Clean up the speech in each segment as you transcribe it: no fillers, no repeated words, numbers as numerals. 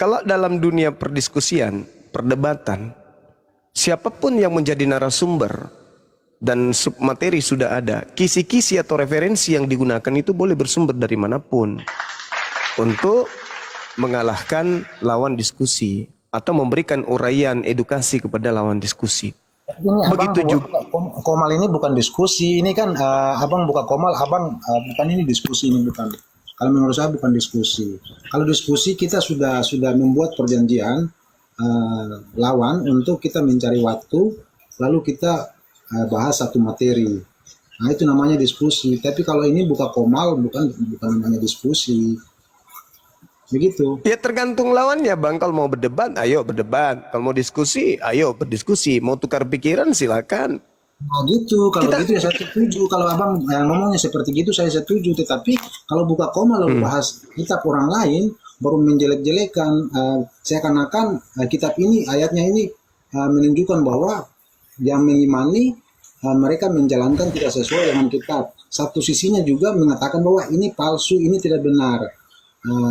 Kalau dalam dunia perdiskusian, perdebatan, siapapun yang menjadi narasumber dan submateri sudah ada, kisi-kisi atau referensi yang digunakan itu boleh bersumber dari manapun untuk mengalahkan lawan diskusi atau memberikan uraian edukasi kepada lawan diskusi. Ini abang Begitu juga. Komal ini bukan diskusi, ini kan abang buka Komal, abang bukan ini diskusi, ini bukan. Kalau menurut saya bukan diskusi. Kalau diskusi kita sudah membuat perjanjian lawan untuk kita mencari waktu, lalu kita bahas satu materi. Nah itu namanya diskusi. Tapi kalau ini buka Komal, bukan namanya diskusi. Begitu. Ya tergantung lawannya bang. Kalau mau berdebat, ayo berdebat. Kalau mau diskusi, ayo berdiskusi. Mau tukar pikiran, silakan. Nah gitu, kalau Kita, gitu ya saya setuju. Kalau abang ngomongnya seperti gitu saya setuju. Tetapi kalau buka koma lalu bahas kitab orang lain, baru menjelek-jelekan, seakan-akan kitab ini, ayatnya ini menunjukkan bahwa yang mengimani mereka menjalankan tidak sesuai dengan kitab. Satu sisinya juga mengatakan bahwa ini palsu, ini tidak benar.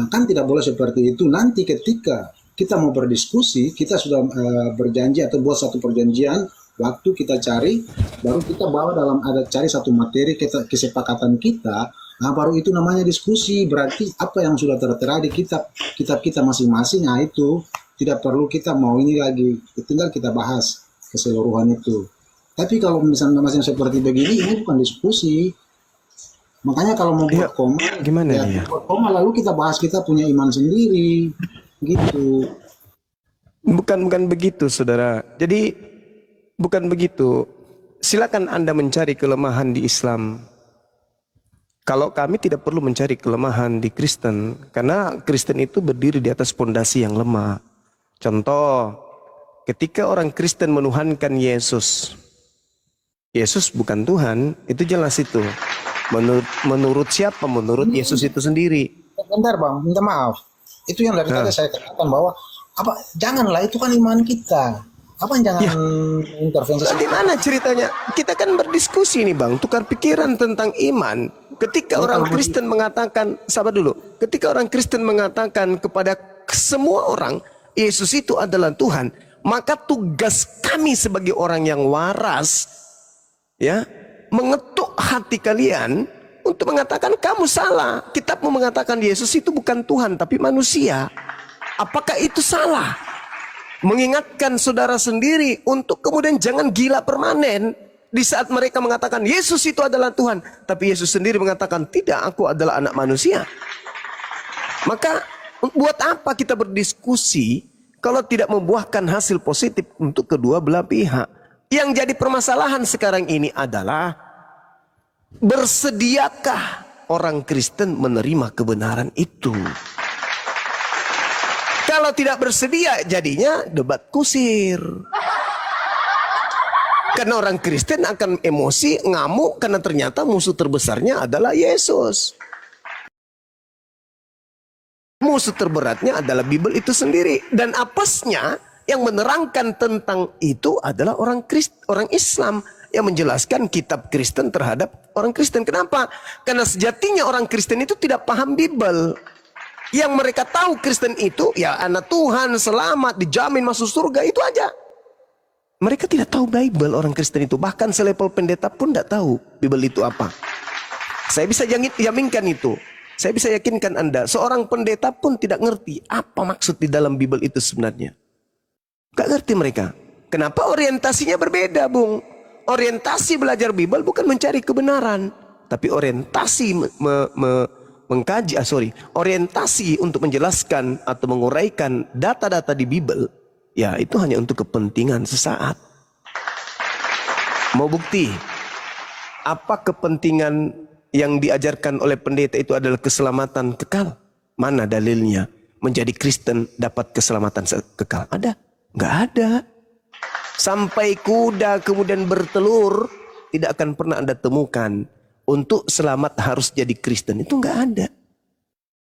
Kan tidak boleh seperti itu. Nanti ketika kita mau berdiskusi, kita sudah berjanji atau buat satu perjanjian, waktu kita cari, baru kita bawa dalam ada cari satu materi kesepakatan kita, nah baru itu namanya diskusi. Berarti apa yang sudah tertera di kitab kita masing-masing, nah itu tidak perlu kita mau ini lagi, tinggal kita bahas keseluruhan itu. Tapi kalau misalnya masih seperti begini, ini bukan diskusi. Makanya kalau mau ya, buat koma, gimana ya dia? buat koma lalu kita bahas kita punya iman sendiri, gitu. Bukan begitu, saudara. Jadi bukan begitu. Silakan Anda mencari kelemahan di Islam. Kalau kami tidak perlu mencari kelemahan di Kristen, karena Kristen itu berdiri di atas pondasi yang lemah. Contoh, ketika orang Kristen menuhankan Yesus, Yesus bukan Tuhan, itu jelas itu. Menurut siapa? Menurut Yesus itu sendiri. Bentar bang, minta maaf. Itu yang dari tadi saya katakan bahwa apa? Janganlah itu kan iman kita. Apa jangan Ya, intervensi? bagaimana ceritanya? Kita kan berdiskusi nih bang, tukar pikiran tentang iman. Ketika orang Kristen mengatakan, sabar dulu. Ketika orang Kristen mengatakan kepada semua orang, Yesus itu adalah Tuhan, maka tugas kami sebagai orang yang waras, ya, mengetuk hati kalian untuk mengatakan kamu salah. Kitabmu mengatakan Yesus itu bukan Tuhan tapi manusia. Apakah itu salah? Mengingatkan saudara sendiri untuk kemudian jangan gila permanen di saat mereka mengatakan Yesus itu adalah Tuhan, tapi Yesus sendiri mengatakan tidak, aku adalah anak manusia. Maka buat apa kita berdiskusi kalau tidak membuahkan hasil positif untuk kedua belah pihak? Yang jadi permasalahan sekarang ini adalah bersediakah orang Kristen menerima kebenaran itu? Kalau tidak bersedia, jadinya debat kusir. Karena orang Kristen akan emosi, ngamuk, karena ternyata musuh terbesarnya adalah Yesus. Musuh terberatnya adalah Bible itu sendiri. Dan apesnya yang menerangkan tentang itu adalah orang Islam yang menjelaskan kitab Kristen terhadap orang Kristen. Kenapa? Karena sejatinya orang Kristen itu tidak paham Bible. Yang mereka tahu Kristen itu ya anak Tuhan, selamat, dijamin masuk surga, itu aja. Mereka tidak tahu Bible orang Kristen itu. Bahkan selevel pendeta pun tidak tahu Bible itu apa. Saya bisa yakinkan itu. Saya bisa yakinkan Anda, seorang pendeta pun tidak ngerti apa maksud di dalam Bible itu sebenarnya. Gak ngerti mereka. Kenapa? Orientasinya berbeda, Bung. Orientasi belajar Bible bukan mencari kebenaran, tapi orientasi orientasi untuk menjelaskan atau menguraikan data-data di Bible, ya itu hanya untuk kepentingan sesaat. Mau bukti? Apa kepentingan yang diajarkan oleh pendeta itu adalah keselamatan kekal? Mana dalilnya? Menjadi Kristen dapat keselamatan kekal? Ada? Nggak ada. Sampai kuda kemudian bertelur, tidak akan pernah Anda temukan untuk selamat harus jadi Kristen. Itu nggak ada.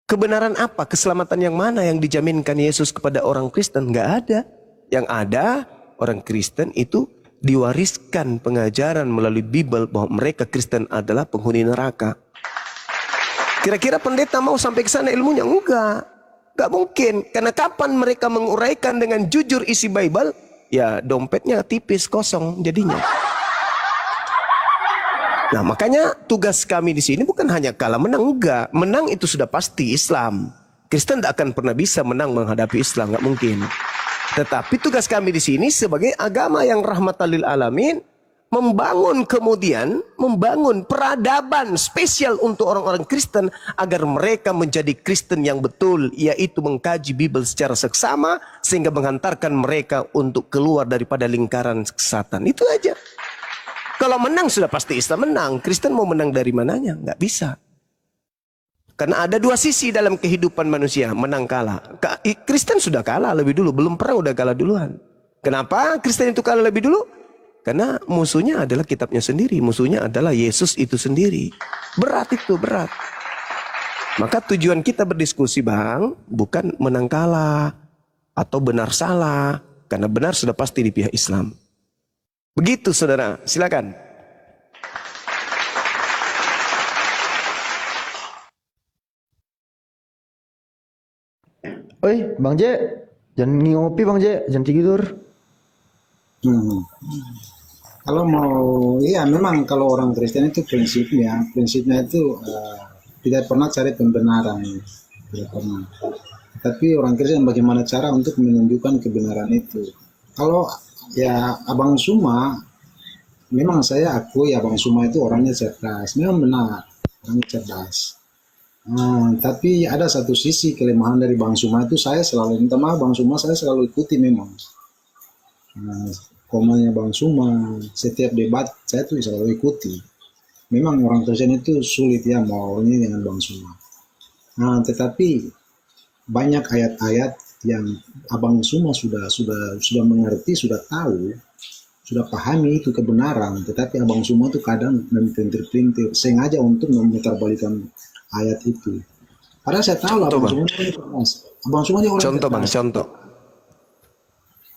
Kebenaran apa? Keselamatan yang mana yang dijaminkan Yesus kepada orang Kristen? Nggak ada. Yang ada, orang Kristen itu diwariskan pengajaran melalui Bible bahwa mereka Kristen adalah penghuni neraka. Kira-kira pendeta mau sampai ke sana ilmunya? Enggak. Gak mungkin. Karena kapan mereka menguraikan dengan jujur isi Bible, ya dompetnya tipis, kosong jadinya. Nah, makanya tugas kami di sini bukan hanya kalah menang, enggak. Menang itu sudah pasti Islam. Kristen tidak akan pernah bisa menang menghadapi Islam, nggak mungkin. Tetapi tugas kami di sini sebagai agama yang rahmatan lil alamin, membangun peradaban spesial untuk orang-orang Kristen agar mereka menjadi Kristen yang betul, yaitu mengkaji Bible secara seksama sehingga menghantarkan mereka untuk keluar daripada lingkaran kesesatan. Itu aja. Kalau menang sudah pasti Islam menang. Kristen mau menang dari mananya? Nggak bisa. Karena ada dua sisi dalam kehidupan manusia, menang kalah. Kristen sudah kalah lebih dulu, belum perang udah kalah duluan. Kenapa Kristen itu kalah lebih dulu? Karena musuhnya adalah kitabnya sendiri, musuhnya adalah Yesus itu sendiri. Berat itu, berat. Maka tujuan kita berdiskusi, Bang, bukan menang kalah atau benar salah, karena benar sudah pasti di pihak Islam. Begitu saudara, silakan. Oi, Bang J, jangan ngopi Bang J, jangan tidur. Hmm. Kalau mau, iya memang kalau orang Kristen itu prinsipnya itu tidak pernah cari pembenaran, tidak pernah. Tapi orang Kristen bagaimana cara untuk menunjukkan kebenaran itu? Kalau ya Abang Suma, memang saya akui Abang Suma itu orangnya cerdas, memang benar, orangnya cerdas. Tapi ada satu sisi kelemahan dari Bang Suma itu, saya selalu minta maaf Bang Suma, saya selalu ikuti memang. Komanya Bang Suma, setiap debat saya tuh selalu ikuti. Memang orang Kristen itu sulit ya mau ini dengan Bang Suma. Tetapi banyak ayat-ayat yang Abang Suma sudah mengerti, sudah tahu, sudah pahami itu kebenaran, tetapi Abang Suma itu kadang melintir-lintir sengaja untuk memutarbalikan ayat itu. Padahal saya tahu Abang Suma ini orang Contoh Bang,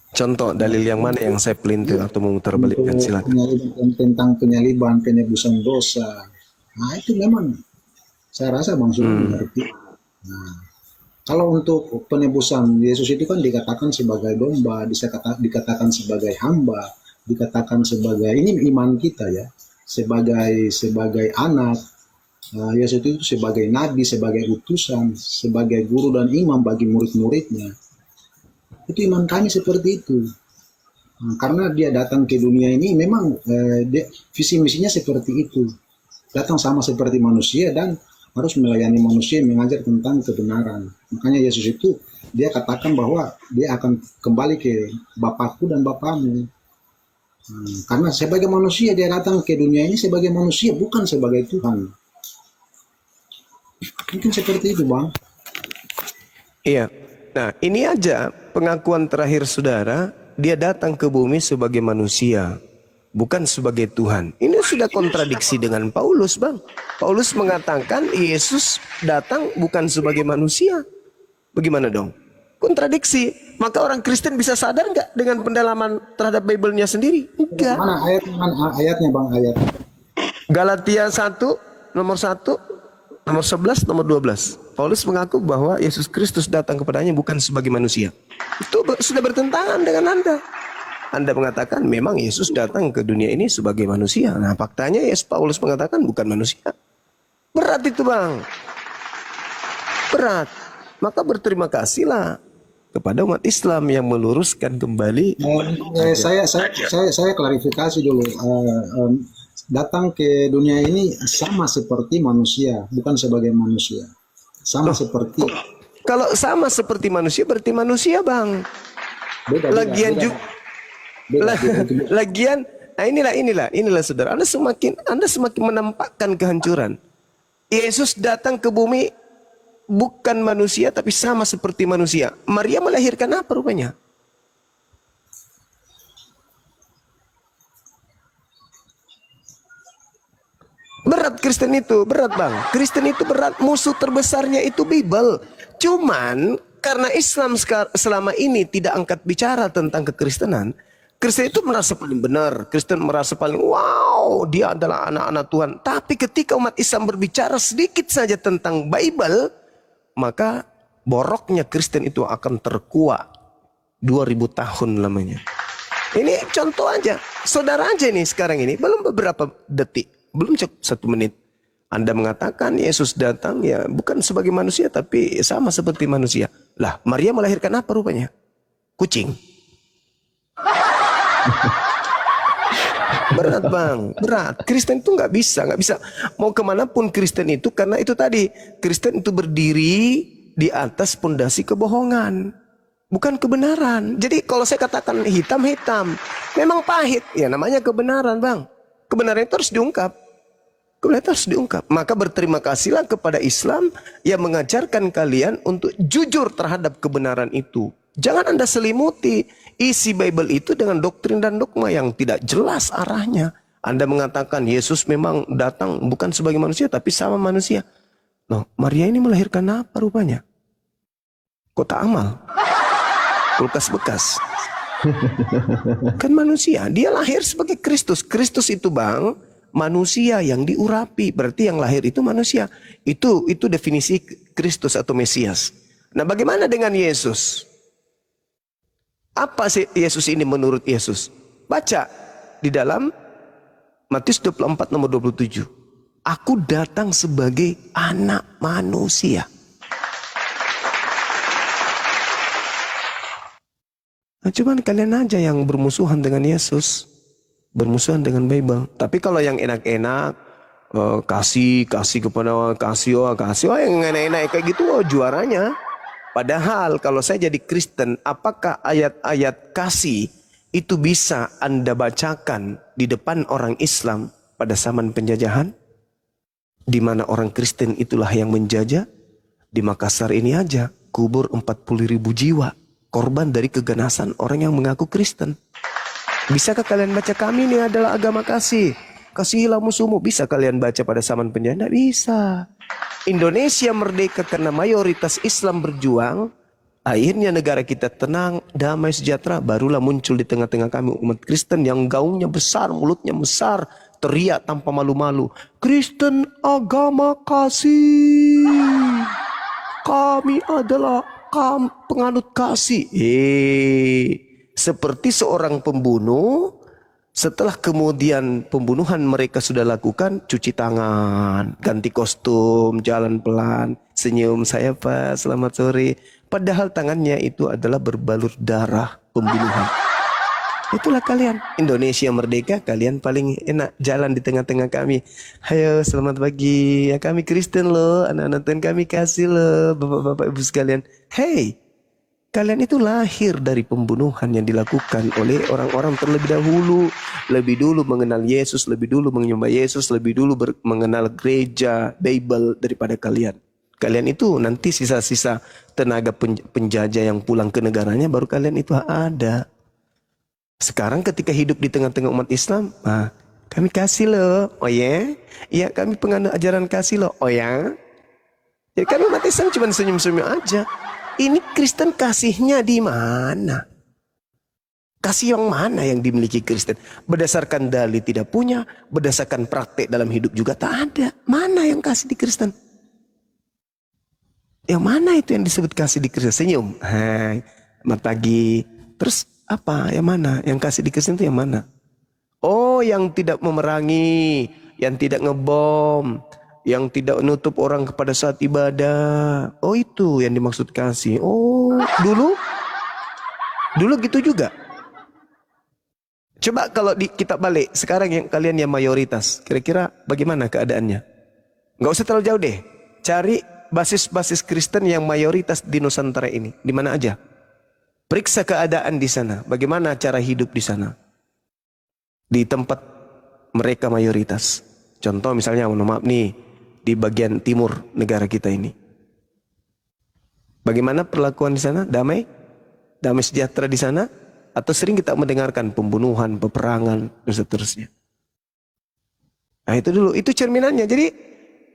contoh dalil yang mana yang saya pelintir atau memutarbalikkan, silakan. Tentang penyaliban, penebusan dosa. Itu memang saya rasa Bang Suma mengerti. Kalau untuk penebusan, Yesus itu kan dikatakan sebagai domba, dikatakan sebagai hamba, dikatakan sebagai, ini iman kita ya, sebagai anak. Yesus itu sebagai nabi, sebagai utusan, sebagai guru dan imam bagi murid-muridnya. Itu iman kami seperti itu. Karena dia datang ke dunia ini memang visi misinya seperti itu. Datang sama seperti manusia dan harus melayani manusia, mengajar tentang kebenaran. Makanya Yesus itu dia katakan bahwa dia akan kembali ke Bapakku dan Bapamu. Karena sebagai manusia dia datang ke dunia ini sebagai manusia, bukan sebagai Tuhan. Mungkin seperti itu, Bang. Iya. Nah, ini aja pengakuan terakhir saudara, dia datang ke bumi sebagai manusia, bukan sebagai Tuhan. Ini sudah kontradiksi dengan Paulus, Bang. Paulus mengatakan Yesus datang bukan sebagai manusia. Bagaimana dong? Kontradiksi. Maka orang Kristen bisa sadar nggak dengan pendalaman terhadap Bible-nya sendiri? Enggak. Mana ayatnya, Bang? Ayat. Galatia 1, nomor 1, nomor 11, nomor 12. Paulus mengaku bahwa Yesus Kristus datang kepadanya bukan sebagai manusia. Itu sudah bertentangan dengan Anda. Anda mengatakan memang Yesus datang ke dunia ini sebagai manusia. Nah, faktanya Paulus mengatakan bukan manusia. Berat itu, Bang. Berat. Maka berterima kasihlah kepada umat Islam yang meluruskan kembali. Saya klarifikasi dulu. Datang ke dunia ini sama seperti manusia, bukan sebagai manusia. Sama seperti. Kalau sama seperti manusia berarti manusia, Bang. Lagian juga. Lagian, nah inilah saudara. Anda semakin menampakkan kehancuran. Yesus datang ke bumi bukan manusia tapi sama seperti manusia. Maria melahirkan apa rupanya? Berat Kristen itu, berat Bang. Kristen itu berat, musuh terbesarnya itu Bible. Cuman karena Islam selama ini tidak angkat bicara tentang kekristenan, Kristen itu merasa paling benar. Kristen merasa paling wow, dia adalah anak-anak Tuhan. Tapi ketika umat Islam berbicara sedikit saja tentang Bible, maka boroknya Kristen itu akan terkuak 2000 tahun lamanya. Ini contoh aja. Saudara aja nih sekarang ini, belum beberapa detik, belum cukup 1 menit. Anda mengatakan Yesus datang ya bukan sebagai manusia tapi sama seperti manusia. Lah, Maria melahirkan apa rupanya? Kucing. Berat bang, berat. Kristen itu nggak bisa. Mau kemanapun Kristen itu, karena itu tadi, Kristen itu berdiri di atas pondasi kebohongan, bukan kebenaran. Jadi kalau saya katakan hitam, memang pahit. Ya namanya kebenaran bang. Kebenaran itu harus diungkap. Kebenaran itu harus diungkap. Maka berterima kasihlah kepada Islam yang mengajarkan kalian untuk jujur terhadap kebenaran itu. Jangan Anda selimuti isi Bible itu dengan doktrin dan dogma yang tidak jelas arahnya. Anda mengatakan Yesus memang datang bukan sebagai manusia tapi sama manusia. Loh, Maria ini melahirkan apa rupanya? Kota amal. Kulkas bekas. Kan manusia. Dia lahir sebagai Kristus. Kristus itu bang, manusia yang diurapi. Berarti yang lahir itu manusia. Itu definisi Kristus atau Mesias. Nah bagaimana dengan Yesus? Apa sih Yesus ini menurut Yesus? Baca di dalam Matius 24 nomor 27. Aku datang sebagai anak manusia. Nah, cuman kalian aja yang bermusuhan dengan Yesus. Bermusuhan dengan Bible. Tapi kalau yang enak-enak, kasih kepada kasih yang enak-enak kayak gitu, juaranya. Padahal kalau saya jadi Kristen, apakah ayat-ayat kasih itu bisa Anda bacakan di depan orang Islam pada zaman penjajahan? Di mana orang Kristen itulah yang menjajah? Di Makassar ini aja, kubur 40.000 jiwa. Korban dari keganasan orang yang mengaku Kristen. Bisakah kalian baca kami ini adalah agama kasih? Kasihilah musuhmu. Bisa kalian baca pada zaman penjajah? Tidak bisa. Indonesia merdeka karena mayoritas Islam berjuang. Akhirnya negara kita tenang, damai, sejahtera. Barulah muncul di tengah-tengah kami umat Kristen yang gaungnya besar, mulutnya besar, teriak tanpa malu-malu. Kristen agama kasih. Kami adalah penganut kasih. Seperti seorang pembunuh. Setelah kemudian pembunuhan mereka sudah lakukan, cuci tangan, ganti kostum, jalan pelan, senyum, saya Pak, selamat sore. Padahal tangannya itu adalah berbalur darah pembunuhan. Itulah kalian. Indonesia merdeka, kalian paling enak jalan di tengah-tengah kami. Hayo, selamat pagi. Ya kami Kristen loh, anak-anak Tuhan kami kasih loh, bapak-bapak ibu sekalian. Hey, kalian itu lahir dari pembunuhan yang dilakukan oleh orang-orang terlebih dahulu. Lebih dulu mengenal Yesus, lebih dulu menyembah Yesus, lebih dulu mengenal gereja, Bible daripada kalian. Kalian itu nanti sisa-sisa tenaga penjajah yang pulang ke negaranya baru kalian itu ada. Sekarang ketika hidup di tengah-tengah umat Islam, kami kasih loh, oh ya? Iya kami penganut ajaran kasih loh, oh ya? Jadi kami umat Islam cuma senyum-senyum aja. Ini Kristen kasihnya di mana? Kasih yang mana yang dimiliki Kristen? Berdasarkan dalil tidak punya, berdasarkan praktek dalam hidup juga tak ada. Mana yang kasih di Kristen? Yang mana itu yang disebut kasih di Kristen? Senyum. Hai, selamat pagi. Terus apa? Yang mana? Yang kasih di Kristen itu yang mana? Oh, yang tidak memerangi, yang tidak ngebom, yang tidak menutup orang kepada saat ibadah. Oh, itu yang dimaksud kasih. Oh, dulu gitu juga. Coba kalau kita balik sekarang, yang kalian yang mayoritas, kira-kira bagaimana keadaannya? Nggak usah terlalu jauh deh. Cari basis-basis Kristen yang mayoritas di Nusantara ini, di mana aja. Periksa keadaan di sana, bagaimana cara hidup di sana. Di tempat mereka mayoritas. Contoh misalnya, mohon maaf nih, di bagian timur negara kita ini. Bagaimana perlakuan di sana? Damai? Damai sejahtera di sana? Atau sering kita mendengarkan pembunuhan, peperangan, dan seterusnya. Nah itu dulu, itu cerminannya. Jadi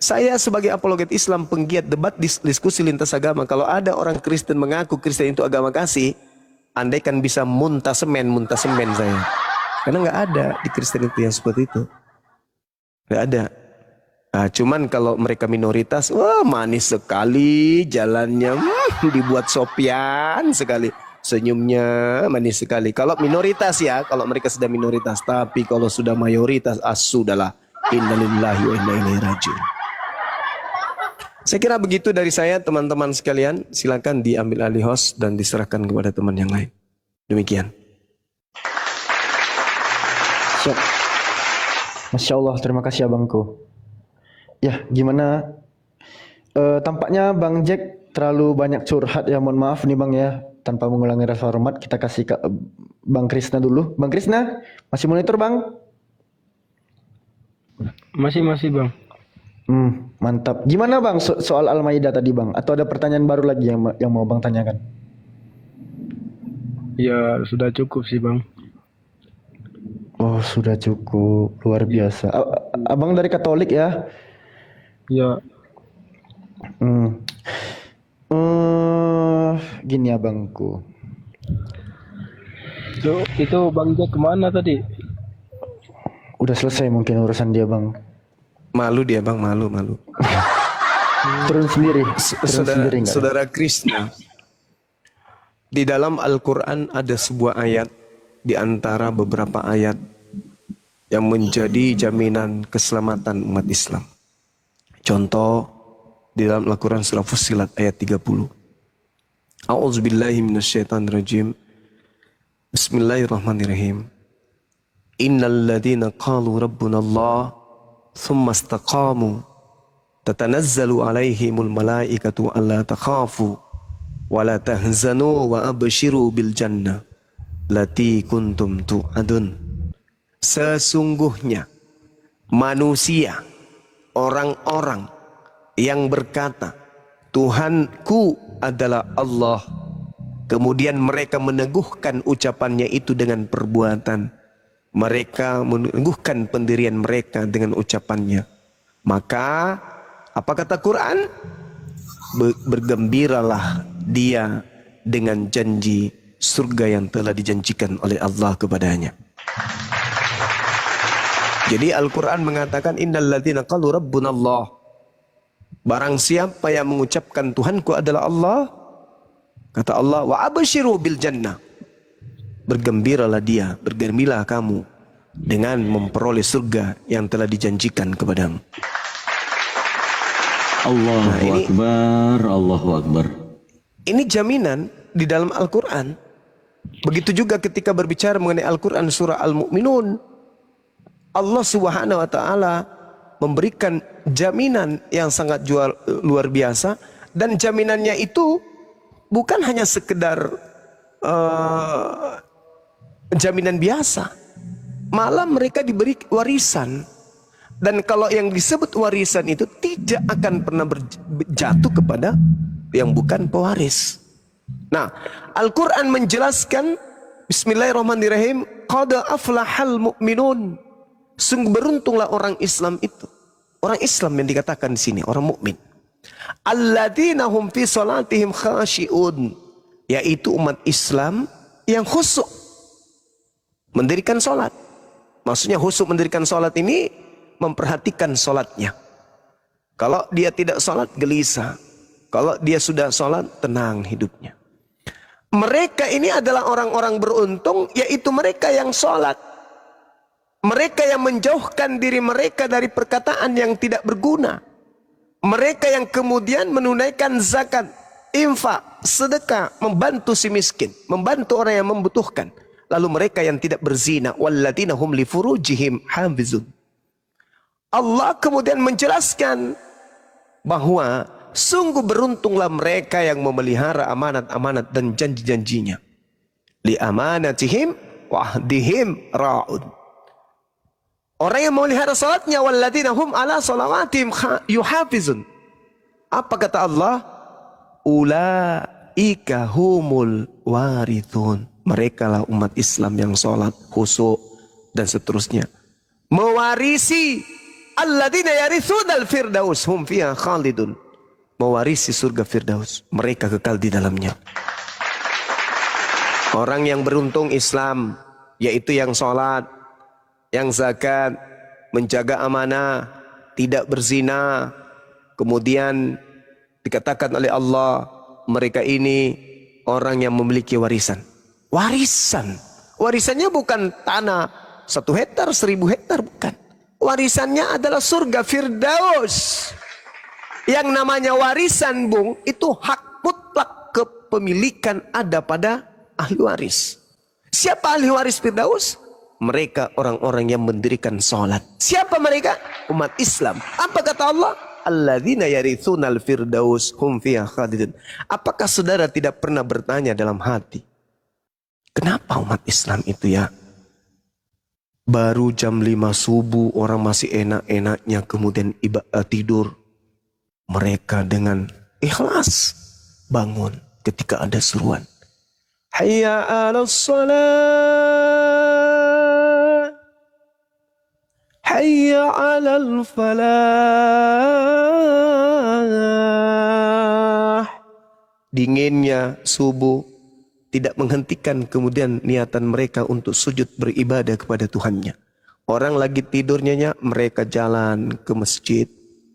saya sebagai apologet Islam, penggiat debat, diskusi lintas agama, kalau ada orang Kristen mengaku Kristen itu agama kasih, andai kan bisa muntah semen saya. Karena nggak ada di Kristen itu yang seperti itu. Nggak ada. Nah, cuman kalau mereka minoritas, wah manis sekali jalannya. dibuat sopian sekali. Senyumnya manis sekali. Kalau minoritas ya, kalau mereka sudah minoritas. Tapi kalau sudah mayoritas, sudahlah. Innalillahi wa inna ilaihi rajiun. Saya kira begitu dari saya, teman-teman sekalian. Silakan diambil alih host dan diserahkan kepada teman yang lain. Demikian. Siap. Masya Allah, terima kasih abangku. Ya, gimana? Tampaknya Bang Jack terlalu banyak curhat ya, mohon maaf nih Bang ya. Tanpa mengulangi rasa hormat, kita kasih ke Bang Krisna dulu. Bang Krisna, masih monitor Bang? Masih Bang. Mantap. Gimana Bang soal Al-Maidah tadi Bang? Atau ada pertanyaan baru lagi yang mau Bang tanyakan? Ya sudah cukup sih Bang. Oh sudah cukup, luar biasa. Abang dari Katolik ya? Ya. Gini abangku. Itu Bang Jack kemana tadi? Udah selesai mungkin urusan dia Bang. Malu dia Bang, malu. Turun sendiri. Turun Saudara Krisna, di dalam Al-Quran ada sebuah ayat di antara beberapa ayat yang menjadi jaminan keselamatan umat Islam. Contoh di dalam Al-Quran surah Fussilat ayat 30. A'udzubillahi minasyaitonirrajim. Bismillahirrahmanirrahim. Innal ladzina qalu rabbuna Allah thumma istaqamu tatanazzalu alaihimul malaikatu alla takhafu wa la tahzanu wa abshiru bil jannah lati kuntum tu'adun. Sesungguhnya manusia, orang-orang yang berkata Tuhanku adalah Allah, kemudian mereka meneguhkan ucapannya itu dengan perbuatan, mereka meneguhkan pendirian mereka dengan ucapannya, maka apa kata Quran? Bergembiralah dia dengan janji surga yang telah dijanjikan oleh Allah kepadanya. Jadi Al-Quran mengatakan innal ladzina qalu rabbuna Allah. Barang siapa yang mengucapkan Tuhanku adalah Allah, kata Allah, wa abshiru bil jannah. Bergembiralah dia, bergembiralah kamu dengan memperoleh surga yang telah dijanjikan kepadamu. Allahu Akbar, Allahu Akbar. Ini jaminan di dalam Al-Quran. Begitu juga ketika berbicara mengenai Al-Quran surah Al-Mu'minun. Allah Subhanahu wa Ta'ala memberikan jaminan yang sangat luar biasa, dan jaminannya itu bukan hanya sekedar jaminan biasa, malah mereka diberi warisan, dan kalau yang disebut warisan itu tidak akan pernah jatuh kepada yang bukan pewaris. Nah, Al-Quran menjelaskan, Bismillahirrahmanirrahim, qad aflahal mu'minun. Sungguh beruntunglah orang Islam itu. Orang Islam yang dikatakan di sini, orang mukmin. Alladzina hum fi salatihim khashi'un, yaitu umat Islam yang khusyuk mendirikan salat. Maksudnya khusyuk mendirikan salat ini memperhatikan salatnya. Kalau dia tidak salat gelisah. Kalau dia sudah salat tenang hidupnya. Mereka ini adalah orang-orang beruntung, yaitu mereka yang salat. Mereka yang menjauhkan diri mereka dari perkataan yang tidak berguna. Mereka yang kemudian menunaikan zakat, infak, sedekah, membantu si miskin, membantu orang yang membutuhkan. Lalu mereka yang tidak berzina, walladzina hum li furujihim hafizun. Allah kemudian menjelaskan bahwa sungguh beruntunglah mereka yang memelihara amanat-amanat dan janji-janjinya. Li amanatihim wa ahdihim ra'ud. Orang yang memelihara salatnya, walladzina hum ala salawatihim yuhafizun. Apa kata Allah? Ulaika humul warithun. Mereka lah umat Islam yang salat, khusyuk dan seterusnya. Mewarisi alladzina yarithunal firdaus hum fiha khalidun. Mewarisi surga Firdaus, mereka kekal di dalamnya. Orang yang beruntung Islam, yaitu yang salat, yang zakat, menjaga amanah, tidak berzina. Kemudian dikatakan oleh Allah, mereka ini orang yang memiliki warisan. Warisan. Warisannya bukan tanah 1 hektar, 1000 hektar, bukan. Warisannya adalah surga Firdaus. Yang namanya warisan, Bung, itu hak mutlak kepemilikan ada pada ahli waris. Siapa ahli waris Firdaus? Mereka orang-orang yang mendirikan sholat. Siapa mereka? Umat Islam. Apa kata Allah? Alladzina yarithunal firdaus hum fiha khalidun. Apakah saudara tidak pernah bertanya dalam hati, kenapa umat Islam itu ya baru jam 5 subuh orang masih enak-enaknya kemudian tidur. Mereka dengan ikhlas bangun ketika ada seruan. Hayya 'alas shalah. Hayya 'alal falah. Dinginnya subuh tidak menghentikan kemudian niatan mereka untuk sujud beribadah kepada Tuhannya. Orang lagi tidurnya mereka jalan ke masjid.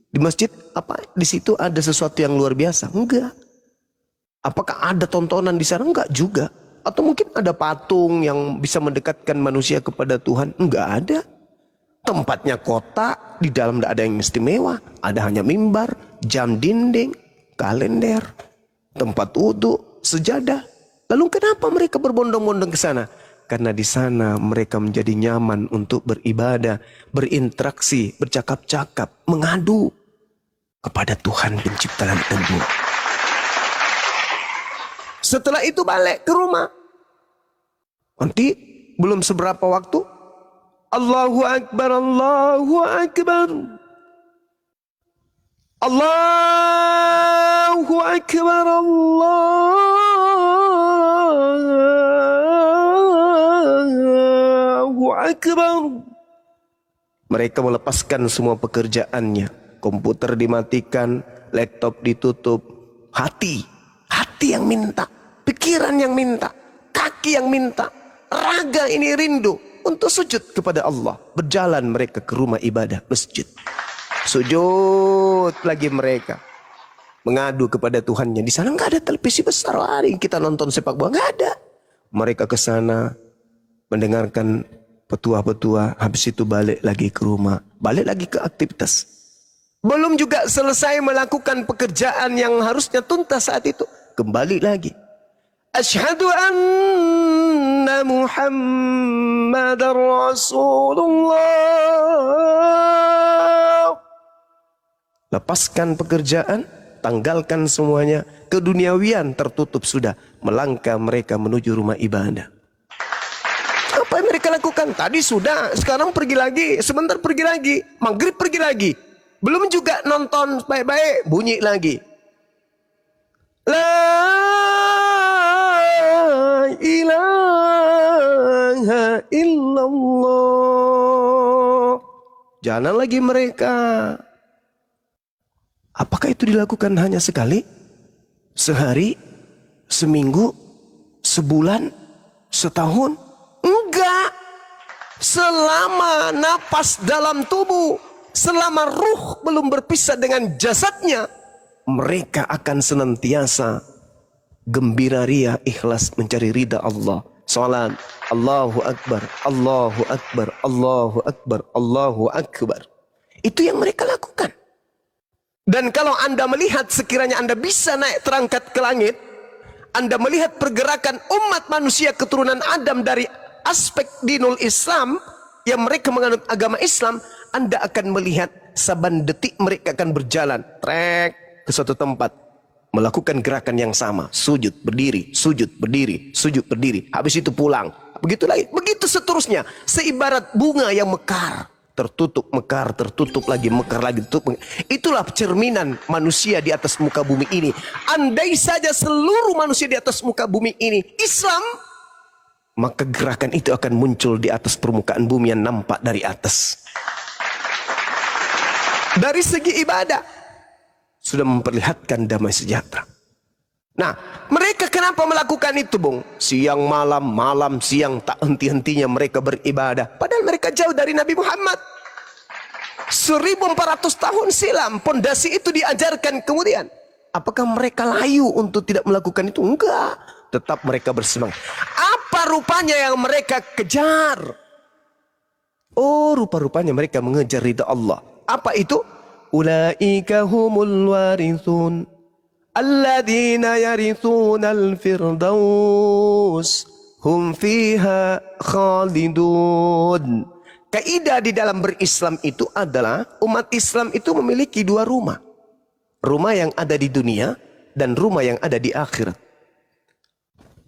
Di masjid apa? Di situ ada sesuatu yang luar biasa? Enggak. Apakah ada tontonan di sana? Enggak juga. Atau mungkin ada patung yang bisa mendekatkan manusia kepada Tuhan? Enggak ada. Tempatnya kota, di dalam tidak ada yang istimewa. Ada hanya mimbar, jam dinding, kalender, tempat wudhu, sejadah. Lalu kenapa mereka berbondong-bondong ke sana? Karena di sana mereka menjadi nyaman untuk beribadah, berinteraksi, bercakap-cakap, mengadu kepada Tuhan pencipta langit dan bumi. Setelah itu balik ke rumah. Nanti belum seberapa waktu, Allahu Akbar, Allahu Akbar. Allahu Akbar, Allahu Akbar. Mereka melepaskan semua pekerjaannya. Komputer dimatikan, laptop ditutup. Hati yang minta, pikiran yang minta, kaki yang minta, raga ini rindu untuk sujud kepada Allah. Berjalan mereka ke rumah ibadah, masjid. Sujud lagi mereka, mengadu kepada Tuhannya. Di sana nggak ada televisi besar, hari kita nonton sepak bola, nggak ada. Mereka ke sana mendengarkan petua-petua, habis itu balik lagi ke rumah, balik lagi ke aktivitas. Belum juga selesai melakukan pekerjaan yang harusnya tuntas saat itu, kembali lagi. Asyhadu anna Muhammadar Rasulullah. Lepaskan pekerjaan, tanggalkan semuanya, keduniawian tertutup sudah, melangkah mereka menuju rumah ibadah. Apa yang mereka lakukan? Tadi sudah, sekarang pergi lagi, sebentar pergi lagi, maghrib pergi lagi. Belum juga nonton baik-baik, bunyi lagi. La ilaha illallah. Jalan lagi mereka. Apakah itu dilakukan hanya sekali? Sehari? Seminggu? Sebulan? Setahun? Enggak. Selama napas dalam tubuh, selama ruh belum berpisah dengan jasadnya, mereka akan senantiasa gembira ria, ikhlas mencari ridha Allah. Salat, Allahu Akbar, Allahu Akbar, Allahu Akbar, Allahu Akbar. Itu yang mereka lakukan. Dan kalau Anda melihat, sekiranya Anda bisa naik terangkat ke langit, Anda melihat pergerakan umat manusia keturunan Adam dari aspek dinul Islam, yang mereka menganut agama Islam, Anda akan melihat saban detik mereka akan berjalan trek ke suatu tempat, melakukan gerakan yang sama, sujud berdiri, sujud berdiri, sujud berdiri, habis itu pulang, begitu lagi, begitu seterusnya, seibarat bunga yang mekar, tertutup, mekar, tertutup lagi, mekar lagi, tutup. Itulah cerminan manusia di atas muka bumi ini. Andai saja seluruh manusia di atas muka bumi ini Islam, maka gerakan itu akan muncul di atas permukaan bumi yang nampak dari atas. Dari segi ibadah sudah memperlihatkan damai sejahtera. Nah, mereka kenapa melakukan itu, Bung? Siang malam, malam siang, tak henti-hentinya mereka beribadah. Padahal mereka jauh dari Nabi Muhammad. 1400 tahun silam pondasi itu diajarkan kemudian. Apakah mereka layu untuk tidak melakukan itu? Enggak. Tetap mereka bersemangat. Apa rupanya yang mereka kejar? Oh, rupa-rupanya mereka mengejar ridha Allah. Apa itu? Ulaika humul warithun alladzina yarithunal firdaus hum fiha khalidun. Kaidah di dalam berislam itu adalah umat Islam itu memiliki dua rumah. Rumah yang ada di dunia dan rumah yang ada di akhirat.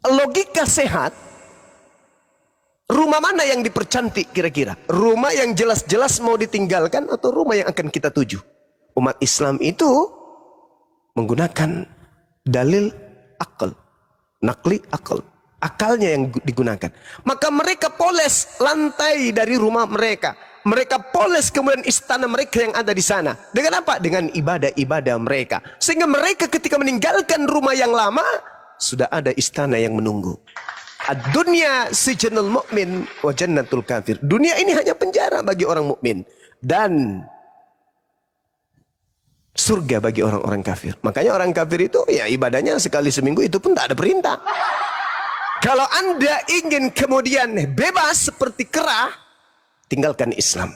Logika sehat, rumah mana yang dipercantik kira-kira? Rumah yang jelas-jelas mau ditinggalkan atau rumah yang akan kita tuju? Umat Islam itu menggunakan dalil akal, nakli akal. Akalnya yang digunakan. Maka mereka poles lantai dari rumah mereka. Mereka poles kemudian istana mereka yang ada di sana. Dengan apa? Dengan ibadah-ibadah mereka. Sehingga mereka ketika meninggalkan rumah yang lama, sudah ada istana yang menunggu. Ad-dunya sijnul mu'min wa jannatul kafir. Dunia ini hanya penjara bagi orang mukmin dan surga bagi orang-orang kafir. Makanya orang kafir itu ya ibadahnya sekali seminggu itu pun tak ada perintah. Kalau Anda ingin kemudian bebas seperti kera, tinggalkan Islam.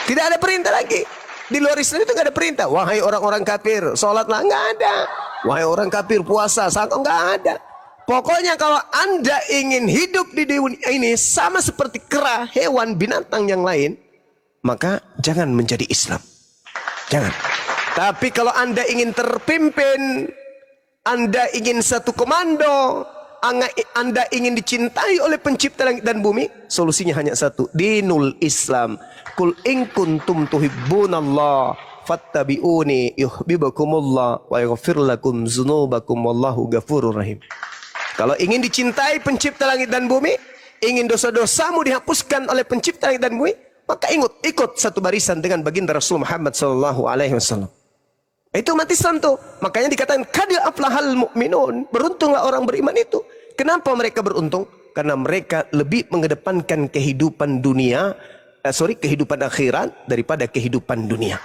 Tidak ada perintah lagi. Di luar Islam itu nggak ada perintah. Wahai orang-orang kafir, sholatlah, nggak ada. Wahai orang kafir, puasa, zakat, nggak ada. Pokoknya kalau Anda ingin hidup di dunia ini sama seperti kera, hewan, binatang yang lain, maka jangan menjadi Islam. Jangan. Tapi kalau Anda ingin terpimpin, Anda ingin satu komando, Anda ingin dicintai oleh pencipta langit dan bumi, solusinya hanya satu, dinul Islam. Kul in kuntum tuhibbunallah fattabi'uni yuhibbukumullah wa yaghfir lakum dzunubakum wallahu ghafurur rahim. Kalau ingin dicintai pencipta langit dan bumi, ingin dosa-dosamu dihapuskan oleh pencipta langit dan bumi, maka ikut satu barisan dengan baginda Rasul Muhammad sallallahu alaihi wasallam. Itu umat Islam tuh. Makanya dikatakan qad aflahal mu'minun. Beruntunglah orang beriman itu. Kenapa mereka beruntung? Karena mereka lebih mengedepankan kehidupan kehidupan akhirat daripada kehidupan dunia.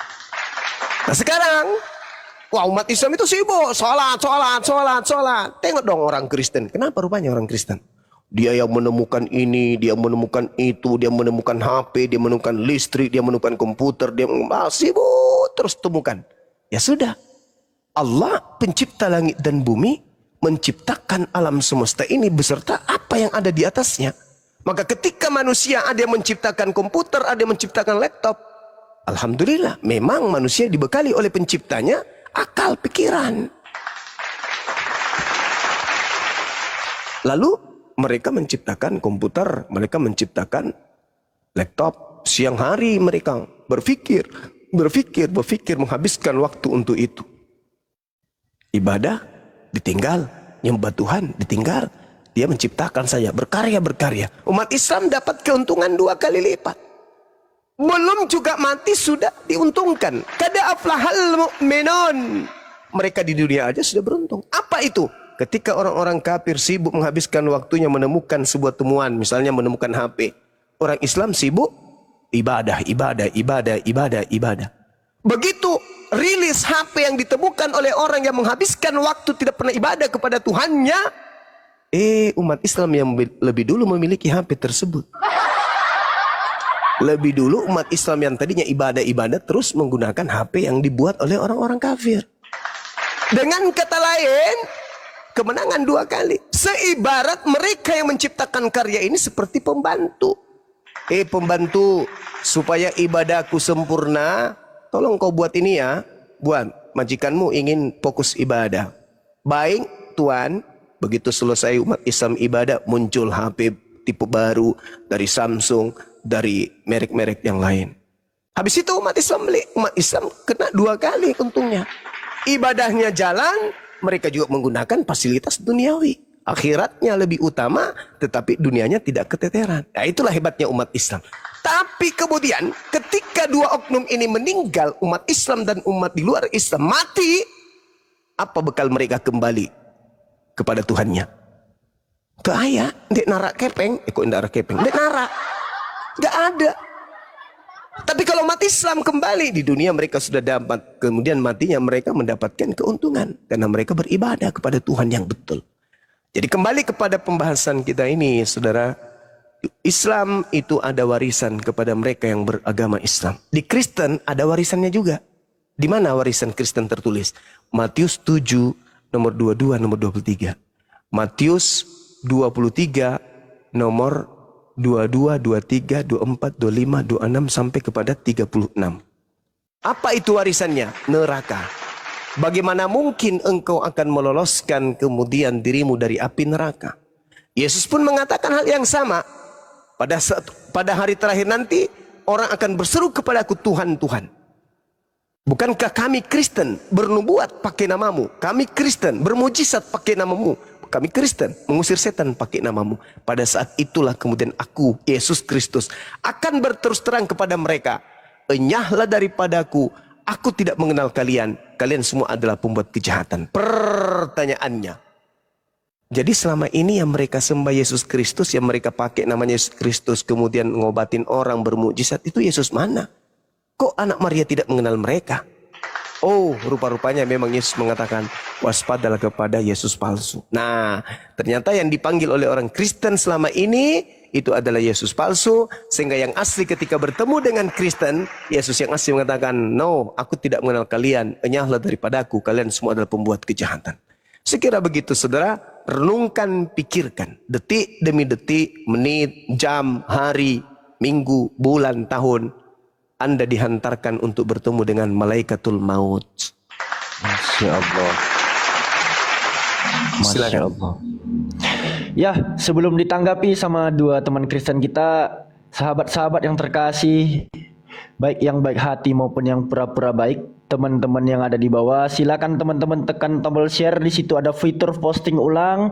Nah sekarang, wah umat Islam itu sibuk sholat. Tengok dong orang Kristen. Kenapa rupanya orang Kristen? Dia yang menemukan ini, dia menemukan itu, dia menemukan HP, dia menemukan listrik, dia menemukan komputer, dia sibuk terus temukan. Ya sudah, Allah pencipta langit dan bumi menciptakan alam semesta ini beserta apa yang ada di atasnya. Maka ketika manusia ada yang menciptakan komputer, ada yang menciptakan laptop, alhamdulillah memang manusia dibekali oleh penciptanya akal pikiran. Lalu mereka menciptakan komputer, mereka menciptakan laptop, siang hari mereka berpikir menghabiskan waktu untuk itu. Ibadah ditinggal, nyembah Tuhan ditinggal, dia menciptakan saja, berkarya. Umat Islam dapat keuntungan 2 kali lipat. Belum juga mati sudah diuntungkan. Kada aflahal mu'minun. Mereka di dunia aja sudah beruntung. Apa itu? Ketika orang-orang kafir sibuk menghabiskan waktunya menemukan sebuah temuan, misalnya menemukan HP. Orang Islam sibuk ibadah. Begitu rilis HP yang ditemukan oleh orang yang menghabiskan waktu tidak pernah ibadah kepada Tuhannya, umat Islam yang lebih dulu memiliki HP tersebut. Lebih dulu umat Islam yang tadinya ibadah terus menggunakan HP yang dibuat oleh orang-orang kafir. Dengan kata lain, kemenangan 2 kali. Seibarat mereka yang menciptakan karya ini seperti pembantu. Pembantu, supaya ibadahku sempurna, tolong kau buat ini ya. Buat, majikanmu ingin fokus ibadah. Baik Tuan. Begitu selesai umat Islam ibadah, muncul HP tipe baru dari Samsung, dari merek-merek yang lain. Habis itu umat Islam beli. Umat Islam kena 2 kali untungnya. Ibadahnya jalan, mereka juga menggunakan fasilitas duniawi. Akhiratnya lebih utama, tetapi dunianya tidak keteteran. Nah, itulah hebatnya umat Islam. Tapi kemudian ketika 2 oknum ini meninggal, umat Islam dan umat di luar Islam mati, apa bekal mereka kembali kepada Tuhannya? Ke ayah, dek narak kepeng, kok narak kepeng, dek narak, nggak ada. Tapi kalau mati Islam kembali di dunia mereka sudah dapat, kemudian matinya mereka mendapatkan keuntungan karena mereka beribadah kepada Tuhan yang betul. Jadi kembali kepada pembahasan kita ini, saudara, Islam itu ada warisan kepada mereka yang beragama Islam. Di Kristen ada warisannya juga. Di mana warisan Kristen tertulis? Matius 7 nomor 22 nomor 23. Matius 23 nomor 22, 23, 24, 25, 26 sampai kepada 36. Apa itu warisannya? Neraka. Bagaimana mungkin engkau akan meloloskan kemudian dirimu dari api neraka? Yesus pun mengatakan hal yang sama. Pada hari terakhir nanti orang akan berseru kepadaku, Tuhan, Tuhan. Bukankah kami Kristen bernubuat pakai namamu? Kami Kristen bermujizat pakai namamu. Kami Kristen mengusir setan pakai namamu. Pada saat itulah kemudian aku, Yesus Kristus, akan berterus terang kepada mereka. Enyahlah daripadaku, aku tidak mengenal kalian. Kalian semua adalah pembuat kejahatan. Pertanyaannya, jadi selama ini yang mereka sembah Yesus Kristus, yang mereka pakai namanya Yesus Kristus, kemudian ngobatin orang, bermujizat, itu Yesus mana? Kok anak Maria tidak mengenal mereka? Oh, rupa-rupanya memang Yesus mengatakan, waspadalah kepada Yesus palsu. Nah, ternyata yang dipanggil oleh orang Kristen selama ini, itu adalah Yesus palsu. Sehingga yang asli ketika bertemu dengan Kristen, Yesus yang asli mengatakan, no, aku tidak mengenal kalian. Enyahlah daripadaku, kalian semua adalah pembuat kejahatan. Sekira begitu, saudara, renungkan, pikirkan. Detik demi detik, menit, jam, hari, minggu, bulan, tahun. Anda dihantarkan untuk bertemu dengan malaikatul maut. Masya Allah. Masya Allah. Ya, sebelum ditanggapi sama dua teman Kristen kita, sahabat-sahabat yang terkasih, baik yang baik hati maupun yang pura-pura baik, teman-teman yang ada di bawah, silakan teman-teman tekan tombol share. Di situ ada fitur posting ulang.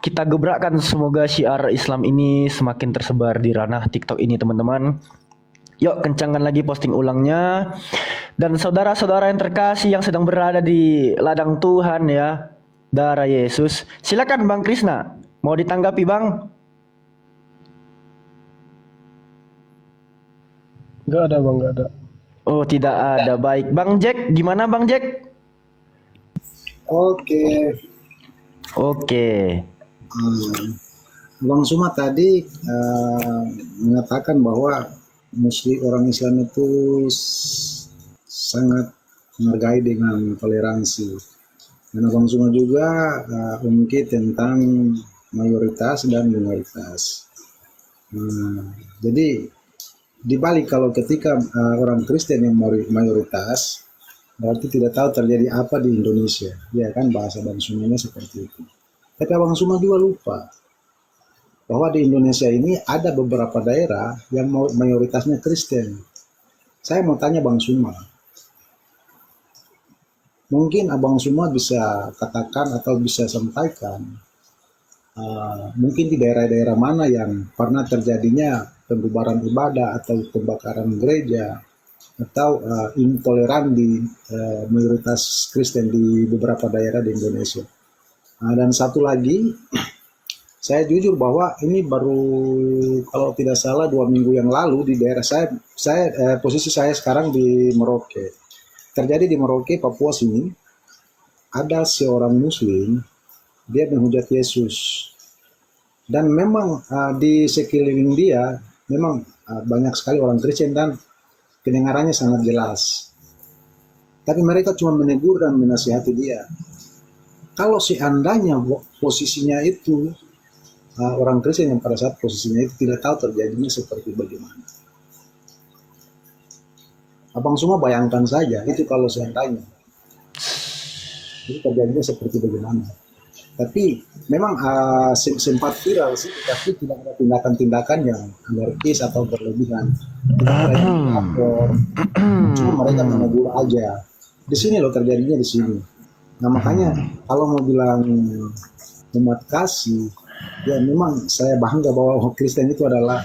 Kita gebrakkan semoga syiar Islam ini semakin tersebar di ranah TikTok ini, teman-teman. Yuk kencangkan lagi posting ulangnya. Dan saudara-saudara yang terkasih yang sedang berada di ladang Tuhan ya, darah Yesus, silakan Bang Krisna, mau ditanggapi Bang? Enggak ada bang, enggak ada. Oh tidak ada, baik. Bang Jack, gimana Bang Jack? Oke. Oke. Bang Suma tadi mengatakan bahwa orang Islam itu sangat menghargai dengan toleransi. Dan Bang Suma juga ungkit tentang mayoritas dan minoritas. Jadi dibalik kalau ketika orang Kristen yang mayoritas, berarti tidak tahu terjadi apa di Indonesia. Ya kan, bahasa Bang Sumanya seperti itu. Tapi Bang Suma juga lupa bahwa di Indonesia ini ada beberapa daerah yang mayoritasnya Kristen. Saya mau tanya Bang Suma, mungkin Abang Suma bisa katakan atau bisa sampaikan, mungkin di daerah-daerah mana yang pernah terjadinya pembubaran ibadah atau pembakaran gereja atau intoleran di mayoritas Kristen di beberapa daerah di Indonesia. Dan satu lagi, saya jujur bahwa ini baru kalau tidak salah 2 minggu yang lalu di daerah saya posisi saya sekarang di Merauke. Terjadi di Merauke, Papua sini, ada seorang Muslim, dia menghujat Yesus. Dan memang di sekeliling dia, memang banyak sekali orang Kristen dan kedengarannya sangat jelas. Tapi mereka cuma menegur dan menasihati dia. Kalau seandainya posisinya itu, orang Kristen yang pada saat posisinya itu tidak tahu terjadinya seperti bagaimana. Abang semua bayangkan saja, itu kalau seandainya itu terjadinya seperti bagaimana. Tapi memang sempat viral sih, tapi tidak ada tindakan-tindakan yang anarkis atau berlebihan. Tidak ada yang lapor, cuma mereka menegur aja. Di sini loh terjadinya di sini. Nah makanya kalau mau bilang umat kasih, ya memang saya bangga bahwa Kristen itu adalah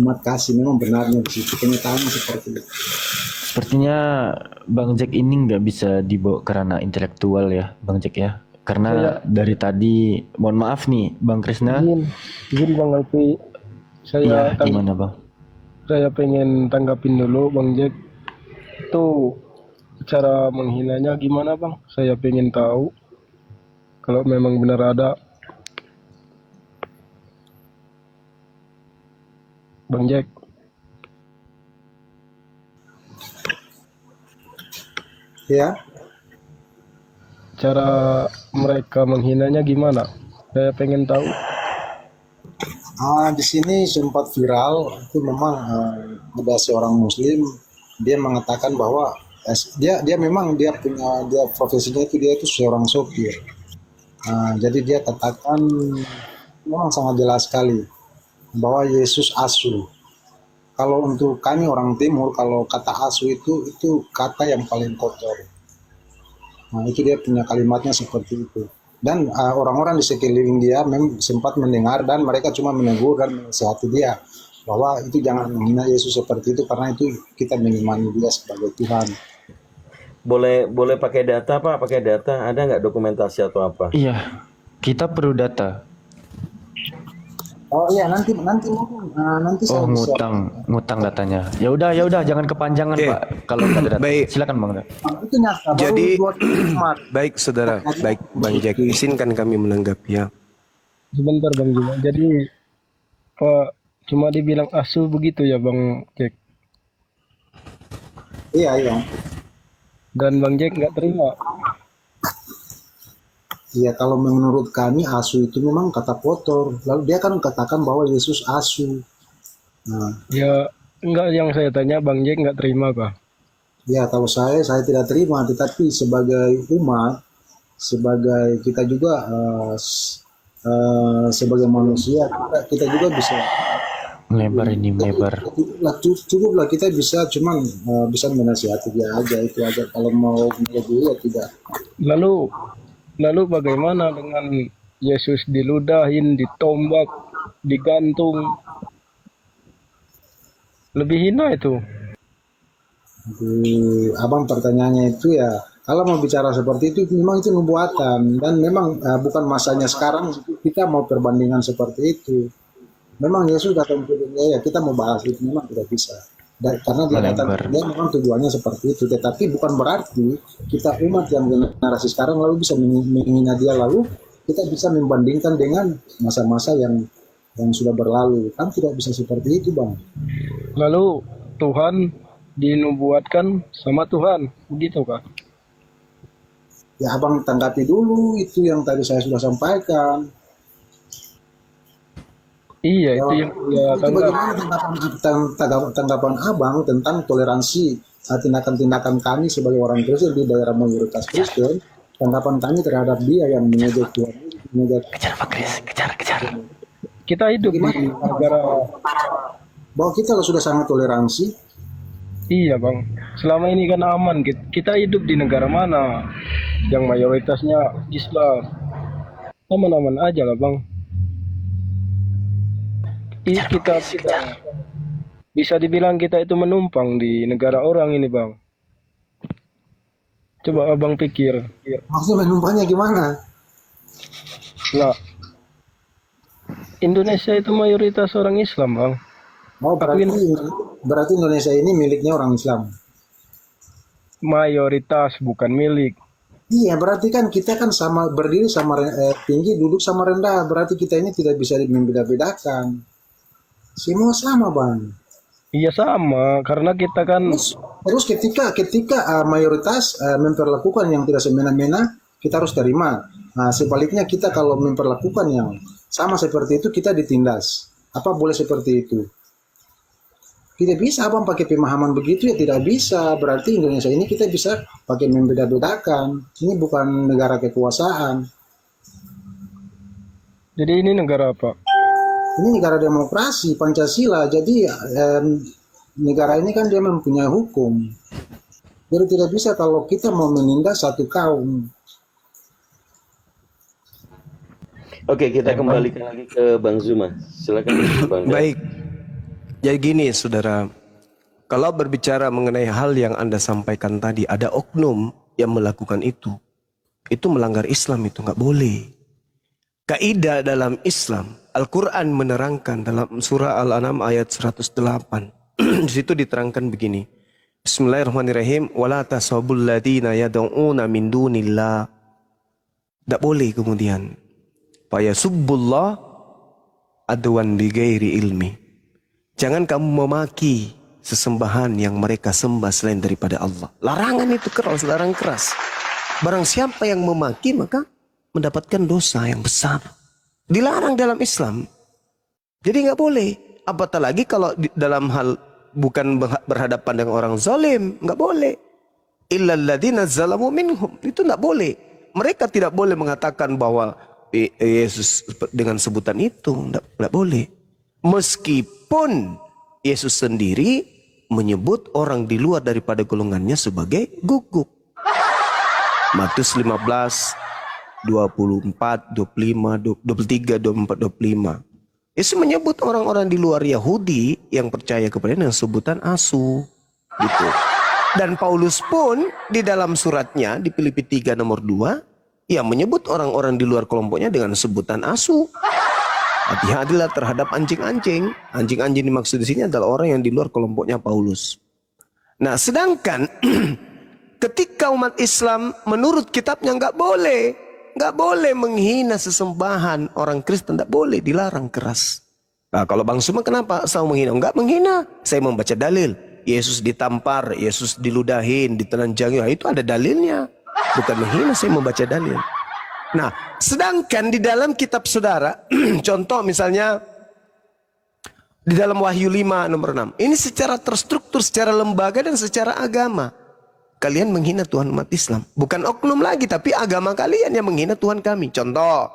umat kasih, memang benarnya di situ kenyataannya seperti itu. Sepertinya Bang Jack ini nggak bisa dibawa ke ranah intelektual ya, Bang Jack ya. Karena dari tadi, mohon maaf nih, Bang Krisna. Izin Bang Alfi, Iya, saya gimana Bang? saya pengen tanggapin dulu Bang Jack. Itu cara menghinanya gimana Bang? Saya pengen tahu kalau memang benar ada. Bang Jack, Ya, cara mereka menghinanya gimana? Saya pengen tahu. di sini sempat viral itu memang ada seorang Muslim dia mengatakan bahwa dia memang dia profesinya itu dia itu seorang sopir. Jadi dia katakan memang sangat jelas sekali bahwa Yesus asu. Kalau untuk kami orang Timur, kalau kata asu itu kata yang paling kotor. Nah, itu dia punya kalimatnya seperti itu. Dan orang-orang di sekeliling dia sempat mendengar dan mereka cuma menegur dan menasihati dia bahwa itu jangan menghina Yesus seperti itu karena itu kita mengimani dia sebagai Tuhan. Boleh pakai data Pak, pakai data. Ada nggak dokumentasi atau apa? Iya, kita perlu data. Oh iya, nanti mungkin nanti Oh, saya bisa. ngutang datanya. Ya udah, jangan kepanjangan Oke. Pak. Kalau nggak ada data, Baik. silakan Bang. Itu nyata baru Jadi- 27 Maret. Baik saudara, baik Bang Jack, izinkan kami menanggapi ya. Sebentar Bang Juma. Jadi Pak cuma dibilang asu begitu ya Bang Jack. Iya. Dan Bang Jack nggak terima. Iya, kalau menurut kami asu itu memang kata kotor. Lalu dia kan katakan bahwa Yesus asu. Nah, Ya enggak, yang saya tanya Bang Jack nggak terima kah? ya kalau saya tidak terima, tetapi sebagai umat, sebagai kita juga sebagai manusia, kita juga bisa Melebar. cukuplah kita bisa cuman bisa menasihati dia aja itu aja. Kalau mau lebih ya tidak. Lalu bagaimana dengan Yesus diludahin, ditombak, digantung? Lebih hina itu. Abang pertanyaannya itu ya, kalau mau bicara seperti itu memang itu nubuatan dan memang bukan masanya sekarang kita mau perbandingan seperti itu. Memang Yesus datang ke dunia ya kita mau bahas itu memang tidak bisa. Dan karena dia datang ke dunia memang tujuannya seperti itu, tetapi bukan berarti kita umat yang generasi sekarang lalu bisa menghina dia, lalu kita bisa membandingkan dengan masa-masa yang sudah berlalu. Kan tidak bisa seperti itu, Bang. Lalu Tuhan dinubuatkan sama Tuhan, begitu kah? Ya Abang tanggapi dulu itu yang tadi saya sudah sampaikan. Iya, itu yang dia Itu tanggap. bagaimana tanggapan Abang tentang toleransi tindakan-tindakan kami sebagai orang Kristen di daerah mayoritas Kristen, tanggapan kami terhadap dia yang mengejek Tuhan, mengejek Kejar Pak Kris, kejar. Kita hidup di negara, bahwa kita sudah sangat toleransi. iya Bang. Selama ini kan aman. Kita hidup di negara mana yang mayoritasnya Islam. Aman-aman aja lah Bang. Kita bisa dibilang kita itu menumpang di negara orang ini Bang. Coba Abang pikir. Maksudnya menumpangnya gimana? Nah, Indonesia itu mayoritas orang Islam Bang. Oh, berarti Indonesia ini miliknya orang Islam. Mayoritas bukan milik. Iya, berarti kan kita kan sama berdiri sama tinggi, duduk sama rendah. Berarti kita ini tidak bisa membeda-bedakan. Semua sama, Bang. Iya sama, karena kita kan Terus ketika mayoritas memperlakukan yang tidak semena-mena, kita harus terima. Nah, sebaliknya kita kalau memperlakukan yang sama seperti itu, kita ditindas. Apa boleh seperti itu? Tidak bisa Abang pakai pemahaman begitu ya, tidak bisa. Berarti Indonesia ini kita bisa pakai membeda-bedakan. Ini bukan negara kekuasaan. jadi ini negara apa? Ini negara demokrasi, Pancasila. Jadi negara ini kan dia mempunyai hukum. Jadi tidak bisa kalau kita mau menindas satu kaum. Oke, kita kembalikan lagi ke Bang Zuma. Silakan Bang. Baik. Jadi gini saudara, kalau berbicara mengenai hal yang Anda sampaikan tadi, ada oknum yang melakukan itu melanggar Islam, itu nggak boleh. Kaidah dalam Islam, Al-Quran menerangkan dalam surah Al-An'am ayat 108. Di situ diterangkan begini. Bismillahirrahmanirrahim. Wala tasabul ladina yad'una min dunillah. Tak boleh kemudian. Fayasubbullah adwan bighairi ilmi. Jangan kamu memaki sesembahan yang mereka sembah selain daripada Allah. Larangan itu keras, larang keras. Barang siapa yang memaki maka mendapatkan dosa yang besar. Dilarang dalam Islam. Jadi nggak boleh. Apatah lagi kalau dalam hal bukan berhadapan dengan orang zalim, nggak boleh. Illal ladzina zalamu minhum, itu nggak boleh. Mereka tidak boleh mengatakan bahwa Yesus dengan sebutan itu, nggak boleh. Meskipun Yesus sendiri menyebut orang di luar daripada golongannya sebagai guguk. Matius 15, 24, 25, 23, 24, 25. Yesus menyebut orang-orang di luar Yahudi yang percaya kepadanya dengan sebutan asu. Gitu. Dan Paulus pun di dalam suratnya di Filipi 3 nomor 2, ia menyebut orang-orang di luar kelompoknya dengan sebutan asu. Hati-hatilah terhadap anjing-anjing. Anjing-anjing dimaksud di sini adalah orang yang di luar kelompoknya Paulus. Nah, sedangkan ketika umat Islam menurut kitabnya nggak boleh menghina sesembahan orang Kristen, nggak boleh, dilarang keras. Nah, kalau Bang Suma kenapa saya menghina? Nggak menghina, saya membaca dalil. Yesus ditampar, Yesus diludahin, ditelanjangi, nah, itu ada dalilnya. Bukan menghina, saya membaca dalil. Nah, sedangkan di dalam kitab saudara, contoh misalnya di dalam Wahyu 5 nomor 6. Ini secara terstruktur, secara lembaga dan secara agama. Kalian menghina Tuhan umat Islam. Bukan oknum lagi, tapi agama kalian yang menghina Tuhan kami. Contoh,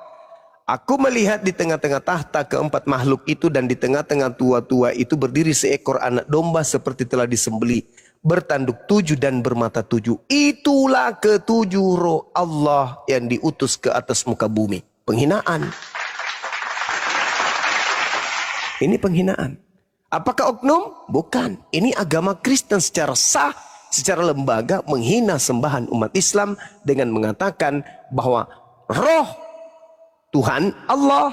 aku melihat di tengah-tengah tahta keempat makhluk itu dan di tengah-tengah tua-tua itu berdiri seekor anak domba seperti telah disembelih, bertanduk 7 dan bermata 7. Itulah ketujuh roh Allah yang diutus ke atas muka bumi. Penghinaan. Ini penghinaan. Apakah oknum? Bukan. Ini agama Kristen secara sah, secara lembaga menghina sembahan umat Islam dengan mengatakan bahwa roh Tuhan Allah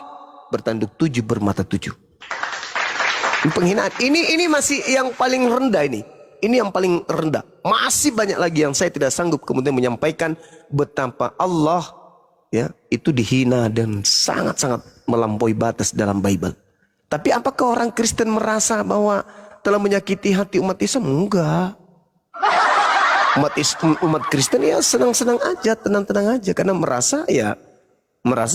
bertanduk 7 bermata 7. Ini penghinaan. Ini masih yang paling rendah ini. Ini yang paling rendah. Masih banyak lagi yang saya tidak sanggup kemudian menyampaikan betapa Allah ya itu dihina dan sangat-sangat melampaui batas dalam Bible. Tapi apakah orang Kristen merasa bahwa telah menyakiti hati umat Islam? Enggak. Umat Kristen ya senang-senang aja, tenang-tenang aja karena merasa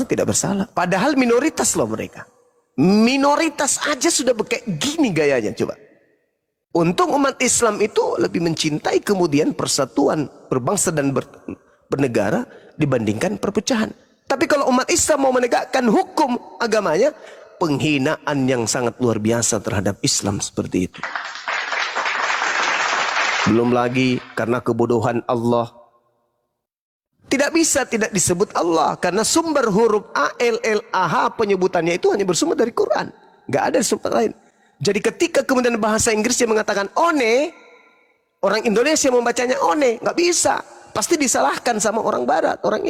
tidak bersalah. Padahal minoritas loh mereka. Minoritas aja sudah kayak gini gayanya, coba. Untung umat Islam itu lebih mencintai kemudian persatuan berbangsa dan bernegara dibandingkan perpecahan. Tapi kalau umat Islam mau menegakkan hukum agamanya, penghinaan yang sangat luar biasa terhadap Islam seperti itu. Belum lagi karena kebodohan Allah. Tidak bisa tidak disebut Allah karena sumber huruf A-L-L-A-H penyebutannya itu hanya bersumber dari Quran. Gak ada sumber lain. Jadi ketika kemudian bahasa Inggrisnya mengatakan one, orang Indonesia membacanya one, nggak bisa. Pasti disalahkan sama orang Barat, orang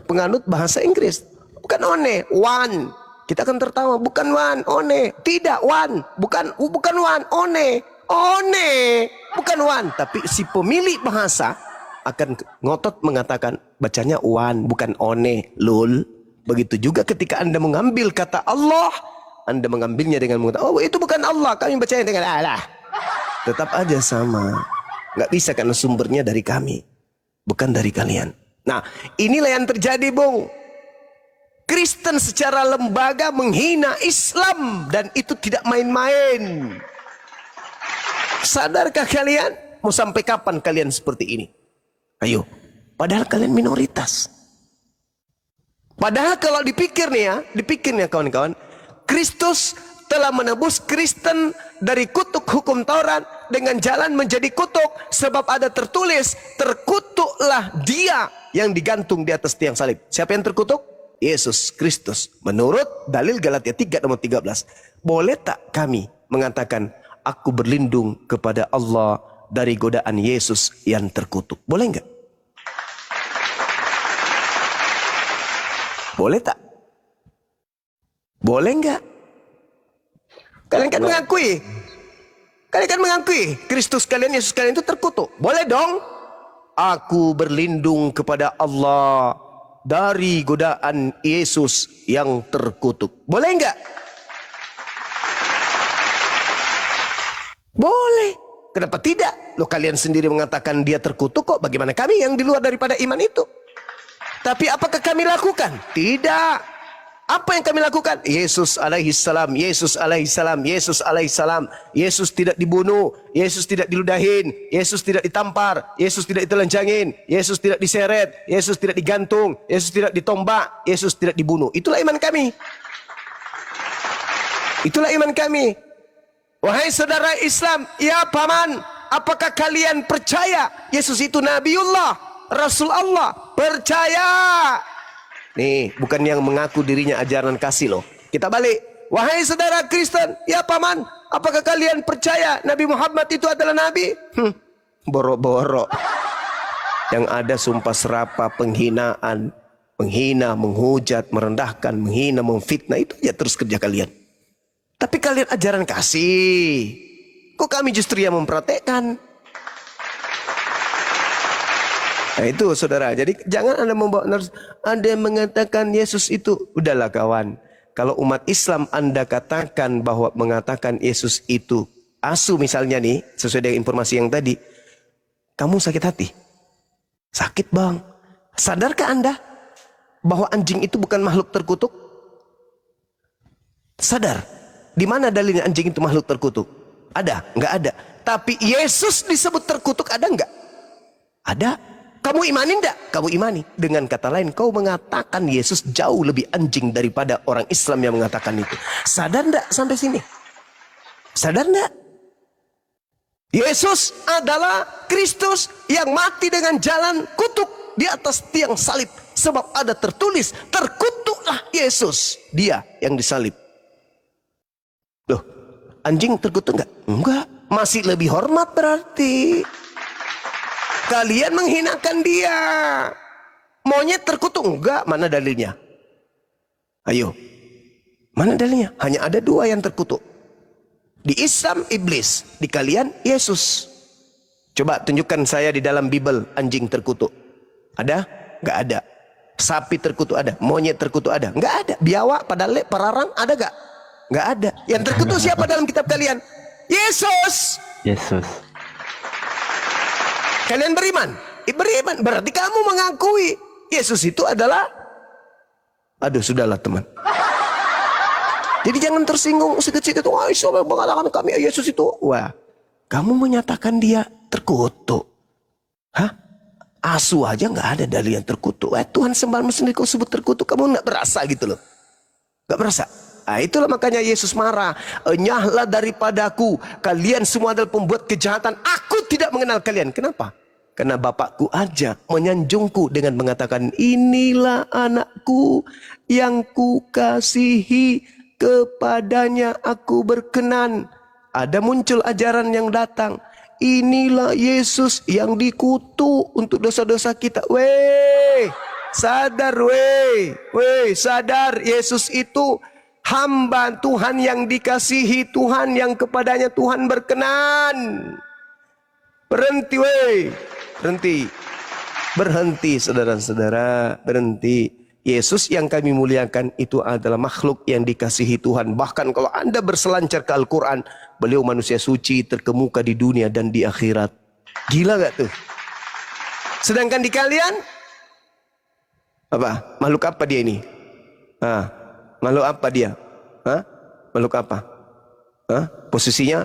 penganut bahasa Inggris. Bukan one, one. Kita akan tertawa, bukan one, one. Tidak one, bukan one, one. One, bukan one. Tapi si pemilik bahasa akan ngotot mengatakan bacanya one, bukan one, lul. Begitu juga ketika Anda mengambil kata Allah, Anda mengambilnya dengan mengatakan, oh itu bukan Allah, kami bacanya dengan Allah. Tetap aja sama. Nggak bisa karena sumbernya dari kami, bukan dari kalian. Nah, inilah yang terjadi, Bung. Kristen secara lembaga menghina Islam dan itu tidak main-main. Sadarkah kalian? Mau sampai kapan kalian seperti ini? Ayo, padahal kalian minoritas. Padahal kalau dipikir nih kawan-kawan, Kristus telah menebus Kristen dari kutuk hukum Taurat dengan jalan menjadi kutuk, sebab ada tertulis, terkutuklah dia yang digantung di atas tiang salib. Siapa yang terkutuk? Yesus Kristus. Menurut dalil Galatia 3 nomor 13. Boleh tak kami mengatakan aku berlindung kepada Allah dari godaan Yesus yang terkutuk? Boleh enggak? Boleh tak? Boleh enggak? Kalian kan mengakui. Kalian kan mengakui Kristus kalian, Yesus kalian itu terkutuk. Boleh dong. Aku berlindung kepada Allah dari godaan Yesus yang terkutuk. Boleh enggak? Boleh. Kenapa tidak? Loh, kalian sendiri mengatakan dia terkutuk kok. Bagaimana kami yang di luar daripada iman itu? Tapi apakah kami lakukan? Tidak. Apa yang kami lakukan? Yesus alaihi salam, Yesus alaihi salam, Yesus alaihi salam. Yesus tidak dibunuh, Yesus tidak diludahin, Yesus tidak ditampar, Yesus tidak ditelanjangin, Yesus tidak diseret, Yesus tidak digantung, Yesus tidak ditombak, Yesus tidak dibunuh. Itulah iman kami. Itulah iman kami. Wahai saudara Islam, ya paman, apakah kalian percaya Yesus itu Nabiullah, Rasul Allah? Percaya. Nih, bukan yang mengaku dirinya ajaran kasih loh. Kita balik. Wahai saudara Kristen, ya paman, apakah kalian percaya Nabi Muhammad itu adalah Nabi? Boro-boro. Yang ada sumpah serapa, penghinaan, menghina, menghujat, merendahkan, menghina, memfitnah, itu aja terus kerja kalian. Tapi kalian ajaran kasih, kok kami justru yang mempraktekkan? Nah itu saudara, jadi jangan Anda membawa Anda yang mengatakan Yesus itu, udahlah kawan. Kalau umat Islam Anda katakan bahwa mengatakan Yesus itu asu misalnya nih, sesuai dengan informasi yang tadi, kamu sakit hati? Sakit bang. Sadarkah Anda bahwa anjing itu bukan makhluk terkutuk? Sadar? Di mana dalilnya anjing itu makhluk terkutuk? Ada? Nggak ada. Tapi Yesus disebut terkutuk, ada nggak? Ada. Kamu imani enggak? Kamu imani. Dengan kata lain, kau mengatakan Yesus jauh lebih anjing daripada orang Islam yang mengatakan itu. Sadar enggak sampai sini? Sadar enggak? Yesus adalah Kristus yang mati dengan jalan kutuk di atas tiang salib. Sebab ada tertulis, terkutuklah Yesus, dia yang disalib. Loh, anjing terkutuk enggak? Enggak. Masih lebih hormat berarti. Kalian menghinakan dia. Monyet terkutuk? Enggak. Mana dalilnya? Ayo. Mana dalilnya? Hanya ada dua yang terkutuk. Di Islam iblis. Di kalian Yesus. Coba tunjukkan saya di dalam Bible anjing terkutuk. Ada? Enggak ada. Sapi terkutuk ada? Monyet terkutuk ada? Enggak ada. Biawak, padale, pararang ada enggak? Enggak ada. Yang terkutuk siapa dalam kitab kalian? Yesus. Yesus. Kalian beriman? Beriman. Berarti kamu mengakui Yesus itu adalah... Aduh, sudahlah teman. Jadi jangan tersinggung sedikit-sedikit. Wah, Islam mengatakan kami Yesus itu. Wah, kamu menyatakan dia terkutuk. Hah? Asu aja nggak ada dalil yang terkutuk. Tuhan sembahmu sendiri kau sebut terkutuk. Kamu nggak berasa gitu loh. Nggak berasa. Nah, itulah makanya Yesus marah. Enyahlah daripadaku. Kalian semua adalah pembuat kejahatan. Aku tidak mengenal kalian. Kenapa? Karena Bapakku aja menyanjungku dengan mengatakan, inilah anakku yang kukasihi, kepadanya aku berkenan. Ada muncul ajaran yang datang. Inilah Yesus yang dikutuk untuk dosa-dosa kita. Weh, sadar weh. Weh, sadar Yesus itu hamba Tuhan yang dikasihi, Tuhan yang kepadanya Tuhan berkenan. Berhenti weh. Berhenti. Berhenti saudara-saudara. Berhenti. Yesus yang kami muliakan itu adalah makhluk yang dikasihi Tuhan. Bahkan kalau Anda berselancar ke Al-Quran, beliau manusia suci terkemuka di dunia dan di akhirat. Gila gak tuh? Sedangkan di kalian, apa? Makhluk apa dia ini? Makhluk apa dia? Makhluk apa? Posisinya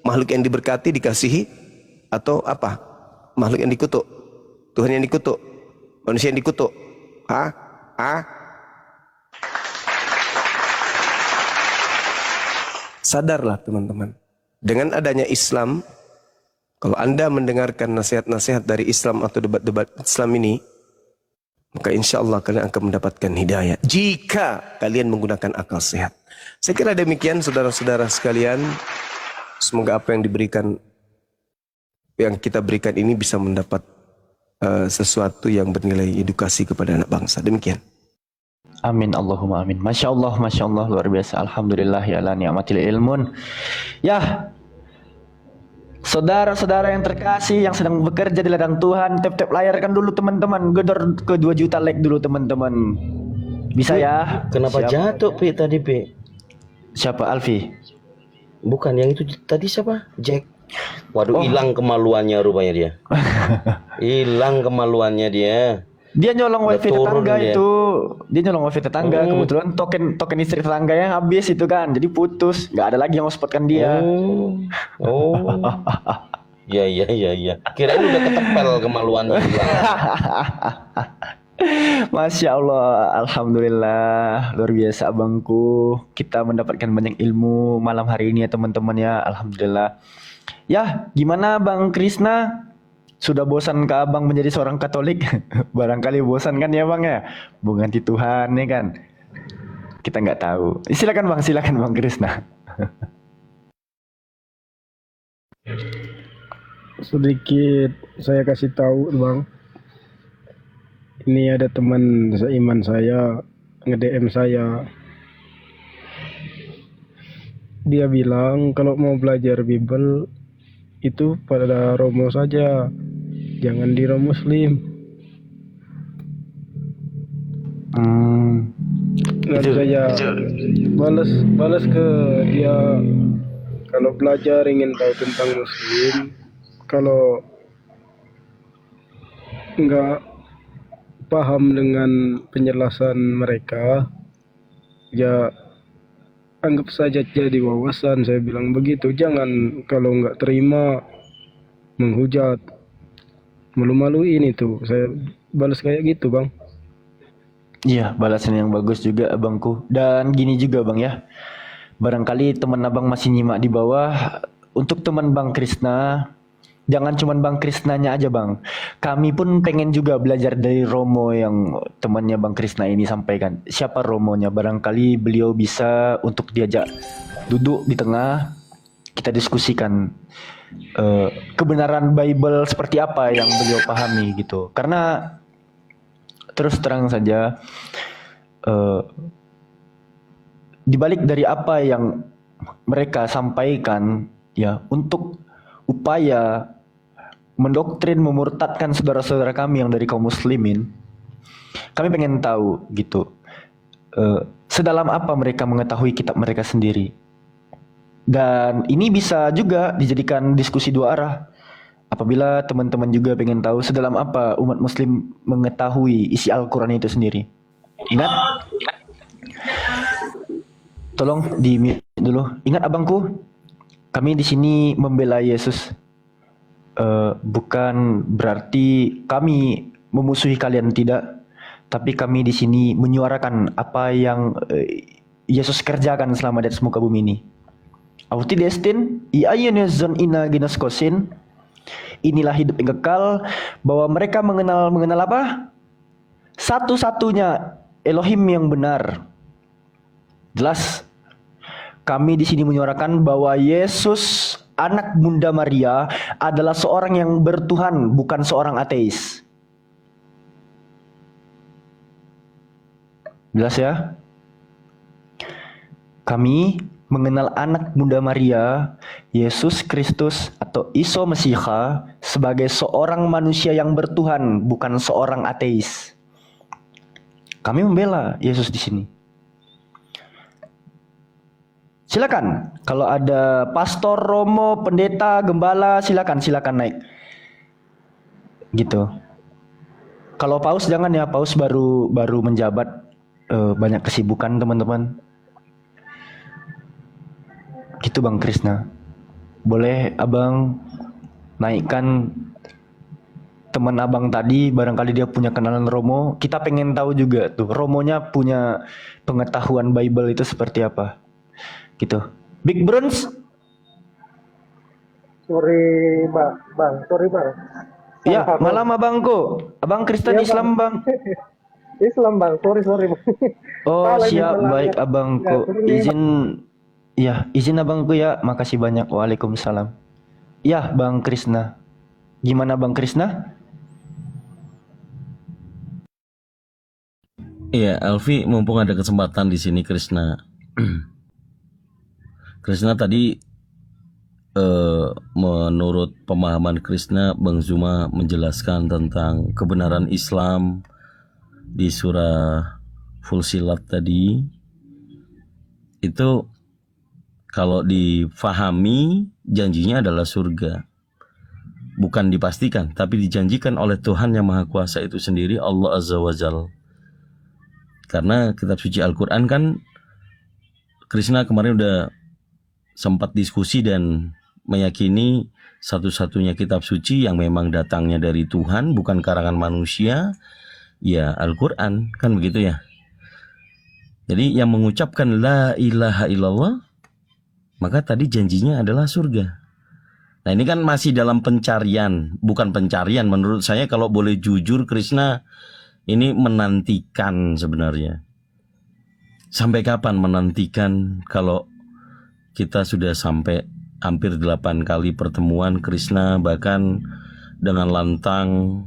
makhluk yang diberkati, dikasihi, atau apa? Makhluk yang dikutuk? Tuhan yang dikutuk? Manusia yang dikutuk? Sadarlah teman-teman. Dengan adanya Islam, kalau Anda mendengarkan nasihat-nasihat dari Islam atau debat-debat Islam ini, maka insya Allah kalian akan mendapatkan hidayah. Jika kalian menggunakan akal sehat. Saya kira demikian saudara-saudara sekalian. Semoga apa yang kita berikan ini bisa mendapat sesuatu yang bernilai edukasi kepada anak bangsa. Demikian. Amin Allahumma amin. Masya Allah luar biasa. Alhamdulillah ya la ni'matil ilmun. Ya, Saudara-saudara yang terkasih yang sedang bekerja di ladang Tuhan, tap-tap layar kan dulu teman-teman, gedor ke 2 juta like dulu teman-teman. Bisa ya? Kenapa jatuh Pi tadi Pi? Siapa Alfi? Bukan yang itu tadi siapa? Jack. Waduh, hilang kemaluannya rupanya dia. Hilang kemaluannya dia. Dia nyolong Udah wifi turun tetangga dia. itu. Dia nyolong wifi tetangga. Kebetulan token listrik tetangganya habis itu kan. Jadi putus. Nggak ada lagi yang hotspotkan dia. Oh. Ya. Kirain udah ketepel kemaluannya hilang. Masya Allah, Alhamdulillah, luar biasa abangku. Kita mendapatkan banyak ilmu malam hari ini ya teman-teman ya, Alhamdulillah. Ya, gimana Bang Krisna? Sudah bosan ke abang menjadi seorang Katolik? Barangkali bosan kan ya bang ya? Mengganti Tuhan ya kan? Kita nggak tahu. Silakan Bang Krisna. Sedikit saya kasih tahu bang. Ini ada teman seiman saya nge-DM saya. Dia bilang kalau mau belajar Bible itu pada Romo saja, jangan di Romo Muslim. Dan saya balas ke dia, kalau belajar ingin tahu tentang Muslim, kalau nggak paham dengan penjelasan mereka, ya anggap saja jadi wawasan. Saya bilang begitu, jangan kalau nggak terima menghujat, malu-maluin itu. Saya balas kayak gitu bang. Iya, balasan yang bagus juga abangku. Dan gini juga bang ya, barangkali teman abang masih nyimak di bawah. Untuk teman Bang Krisna, jangan cuman Bang Krisnanya aja bang. Kami pun pengen juga belajar dari Romo yang temannya Bang Krisna ini sampaikan. Siapa Romonya? Barangkali beliau bisa untuk diajak duduk di tengah. Kita diskusikan kebenaran Bible seperti apa yang beliau pahami gitu. Karena terus terang saja dibalik dari apa yang mereka sampaikan ya, untuk upaya mendoktrin, memurtadkan saudara-saudara kami yang dari kaum muslimin, kami pengen tahu gitu, sedalam apa mereka mengetahui kitab mereka sendiri. Dan ini bisa juga dijadikan diskusi dua arah. Apabila teman-teman juga pengen tahu sedalam apa umat muslim mengetahui isi Al-Quran itu sendiri. Ingat, tolong di mute dulu. Ingat abangku, kami di sini membela Yesus. Bukan berarti kami memusuhi kalian, tidak. Tapi kami di sini menyuarakan apa yang Yesus kerjakan selama di atas muka bumi ini. Auti destin, iayenezon ina ginoskosin. Inilah hidup yang kekal, bahwa mereka mengenal apa? Satu-satunya Elohim yang benar. Jelas. Kami di sini menyuarakan bahwa Yesus, anak Bunda Maria, adalah seorang yang bertuhan, bukan seorang ateis. Jelas ya? Kami mengenal anak Bunda Maria, Yesus Kristus atau Isa Mesiha, sebagai seorang manusia yang bertuhan, bukan seorang ateis. Kami membela Yesus di sini. Silakan, kalau ada pastor, romo, pendeta, gembala, silakan naik. Gitu. Kalau paus jangan ya, paus baru menjabat, banyak kesibukan teman-teman. Gitu Bang Krisna. Boleh abang naikkan teman abang tadi, barangkali dia punya kenalan Romo. Kita pengen tahu juga tuh, Romonya punya pengetahuan Bible itu seperti apa. Gitu. Big Bruns. Sorry bang. Ya, malam abangku. Abang Kristen Ya, Islam bang. Islam bang, sorry bang. Oh Salah ini siap, salahnya. baik abangku. Izin abangku ya, makasih banyak. Waalaikumsalam. Ya Bang Krisna. Gimana Bang Krisna? Iya, Alfi, mumpung ada kesempatan di sini Krisna. Krisna tadi menurut pemahaman Krishna, Bang Zuma menjelaskan tentang kebenaran Islam di surah Fussilat tadi, itu kalau difahami janjinya adalah surga. Bukan dipastikan, tapi dijanjikan oleh Tuhan yang Maha Kuasa itu sendiri, Allah Azza wa Jal. Karena kitab suci Al-Quran kan, Krishna kemarin udah sempat diskusi dan meyakini satu-satunya kitab suci yang memang datangnya dari Tuhan, bukan karangan manusia, ya Al-Quran, kan begitu ya. Jadi yang mengucapkan la ilaha illallah, maka tadi janjinya adalah surga. Nah ini kan masih dalam pencarian, bukan pencarian menurut saya. Kalau boleh jujur, Krishna ini menantikan sebenarnya. Sampai kapan menantikan kalau kita sudah sampai hampir 8 kali pertemuan Krishna, bahkan dengan lantang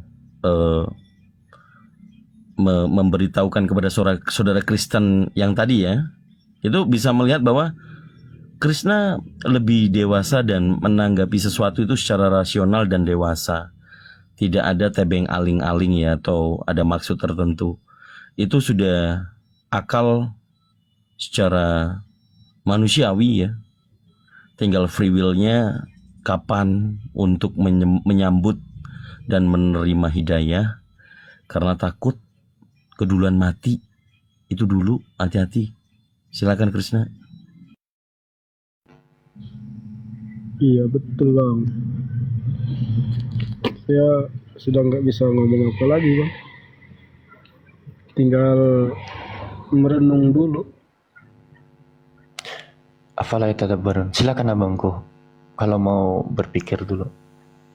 memberitahukan kepada saudara Kristen yang tadi ya, itu bisa melihat bahwa Krishna lebih dewasa dan menanggapi sesuatu itu secara rasional dan dewasa. Tidak ada tebeng aling-aling ya, atau ada maksud tertentu. Itu sudah akal secara manusiawi ya. Tinggal free will-nya kapan untuk menyambut dan menerima hidayah. Karena takut keduluan mati. Itu dulu, hati-hati. Silakan Krishna. Iya betul bang. Saya sudah nggak bisa ngomong apa lagi bang. Tinggal merenung dulu. Afala yatadabbarun. Silakan abangku. Kalau mau berpikir dulu.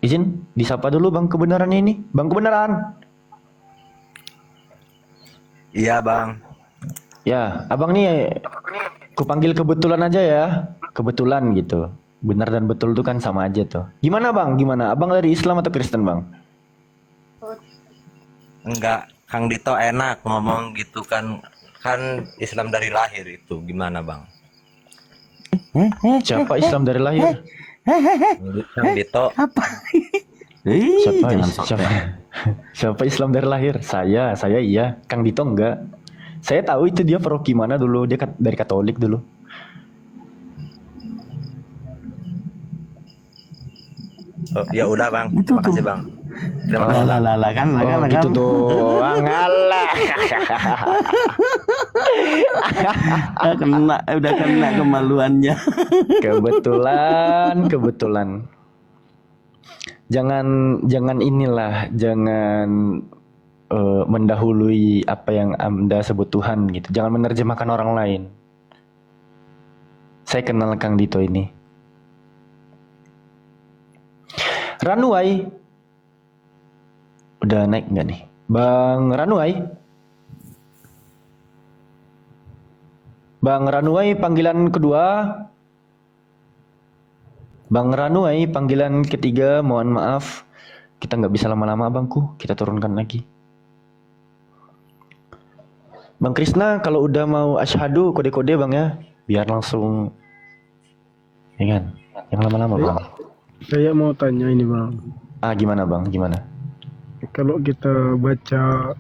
Izin disapa dulu bang kebenaran ini. Bang kebenaran. Iya bang. Ya, abang nih kupanggil kebetulan aja ya. Kebetulan gitu. Benar dan betul itu kan sama aja tuh. Gimana bang? Gimana? Abang dari Islam atau Kristen bang? Enggak, Kang Dito enak ngomong gitu kan. Kan Islam dari lahir itu. Gimana bang? Siapa Islam dari lahir? Kang Dito. Siapa Islam dari lahir? Saya iya. Kang Dito enggak. Saya tahu itu dia paroki mana dulu. Dia dari Katolik dulu. Oh, ya udah bang. Terima kasih bang. Terima kasih. Oh gitu doang. Alah. Udah kena kemaluannya. Kebetulan. Jangan inilah, jangan mendahului apa yang Anda sebut Tuhan gitu. Jangan menerjemahkan orang lain. Saya kenal Kang Dito ini. Ranuai. Udah naik nggak nih? Bang Ranuai. Bang Ranuai panggilan kedua. Bang Ranuai panggilan ketiga, mohon maaf. Kita nggak bisa lama-lama abangku. Kita turunkan lagi. Bang Krishna kalau udah mau asyhadu kode-kode bang ya. Biar langsung. Ya kan? Yang lama-lama bang. Saya mau tanya ini bang. Gimana bang? Gimana? Kalau kita baca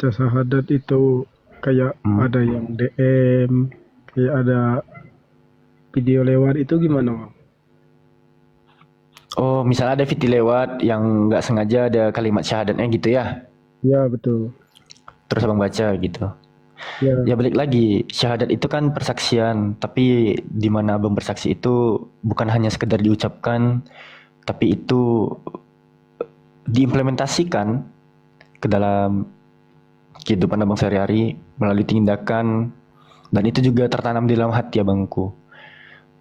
syahadat itu kayak ada yang DM, kayak ada video lewat itu gimana bang? Oh, misalnya ada video lewat yang nggak sengaja ada kalimat syahadatnya gitu ya? Ya betul. Terus abang baca gitu. Ya. Ya balik lagi, syahadat itu kan persaksian, tapi di mana abang bersaksi itu bukan hanya sekedar diucapkan, tapi itu diimplementasikan ke dalam kehidupan abang sehari-hari melalui tindakan, dan itu juga tertanam di dalam hati abangku.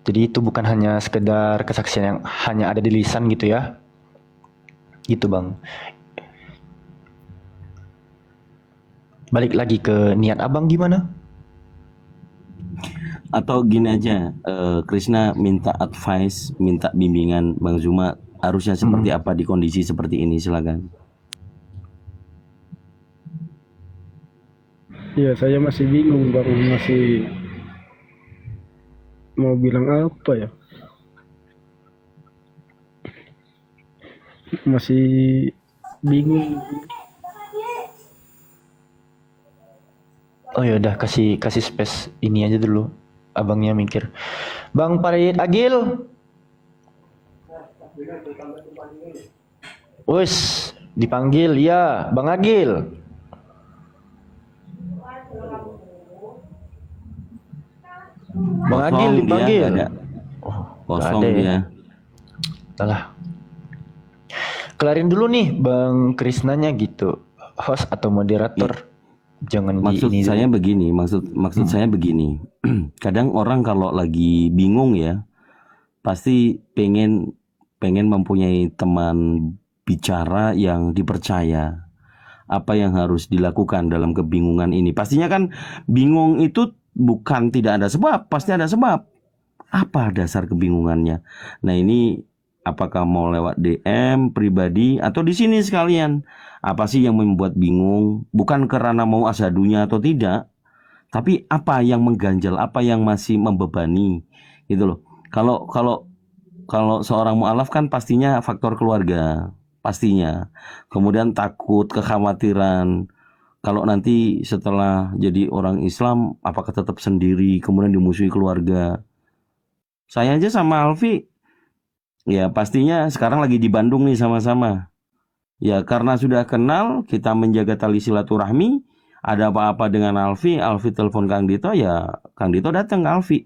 Jadi itu bukan hanya sekedar kesaksian yang hanya ada di lisan gitu ya. Gitu bang. Balik lagi ke niat abang gimana? Atau gini aja, Krishna minta advice, minta bimbingan Bang Zuma harusnya seperti apa di kondisi seperti ini, silakan. Ya saya masih bingung bang, masih mau bilang apa ya? masih bingung. Oh ya udah kasih space ini aja dulu. Abangnya mikir. Bang Farid Agil. Wes, dipanggil ya, Bang Agil. Bang Agil Kosong dia, dipanggil. nggak ada. Oh, Kosong nggak ada ya. dia. Salah. Kelarin dulu nih Bang Krisnanya gitu. Host atau moderator. Jangan Maksud di ini saya dulu. begini, maksud saya begini. Kadang orang kalau lagi bingung ya, pasti pengen mempunyai teman bicara yang dipercaya. Apa yang harus dilakukan dalam kebingungan ini? Pastinya kan bingung itu bukan tidak ada sebab, pasti ada sebab. Apa dasar kebingungannya? Nah, ini apakah mau lewat DM pribadi atau di sini sekalian? Apa sih yang membuat bingung? Bukan karena mau asadunya atau tidak, tapi apa yang mengganjal, apa yang masih membebani, gitu loh. Kalau seorang mualaf kan pastinya faktor keluarga, pastinya. Kemudian takut, kekhawatiran. Kalau nanti setelah jadi orang Islam, apakah tetap sendiri, kemudian dimusuhi keluarga. Saya aja sama Alfi, ya pastinya sekarang lagi di Bandung nih sama-sama. Ya karena sudah kenal, kita menjaga tali silaturahmi. Ada apa-apa dengan Alfi telepon Kang Dito, ya Kang Dito datang ke Alfi.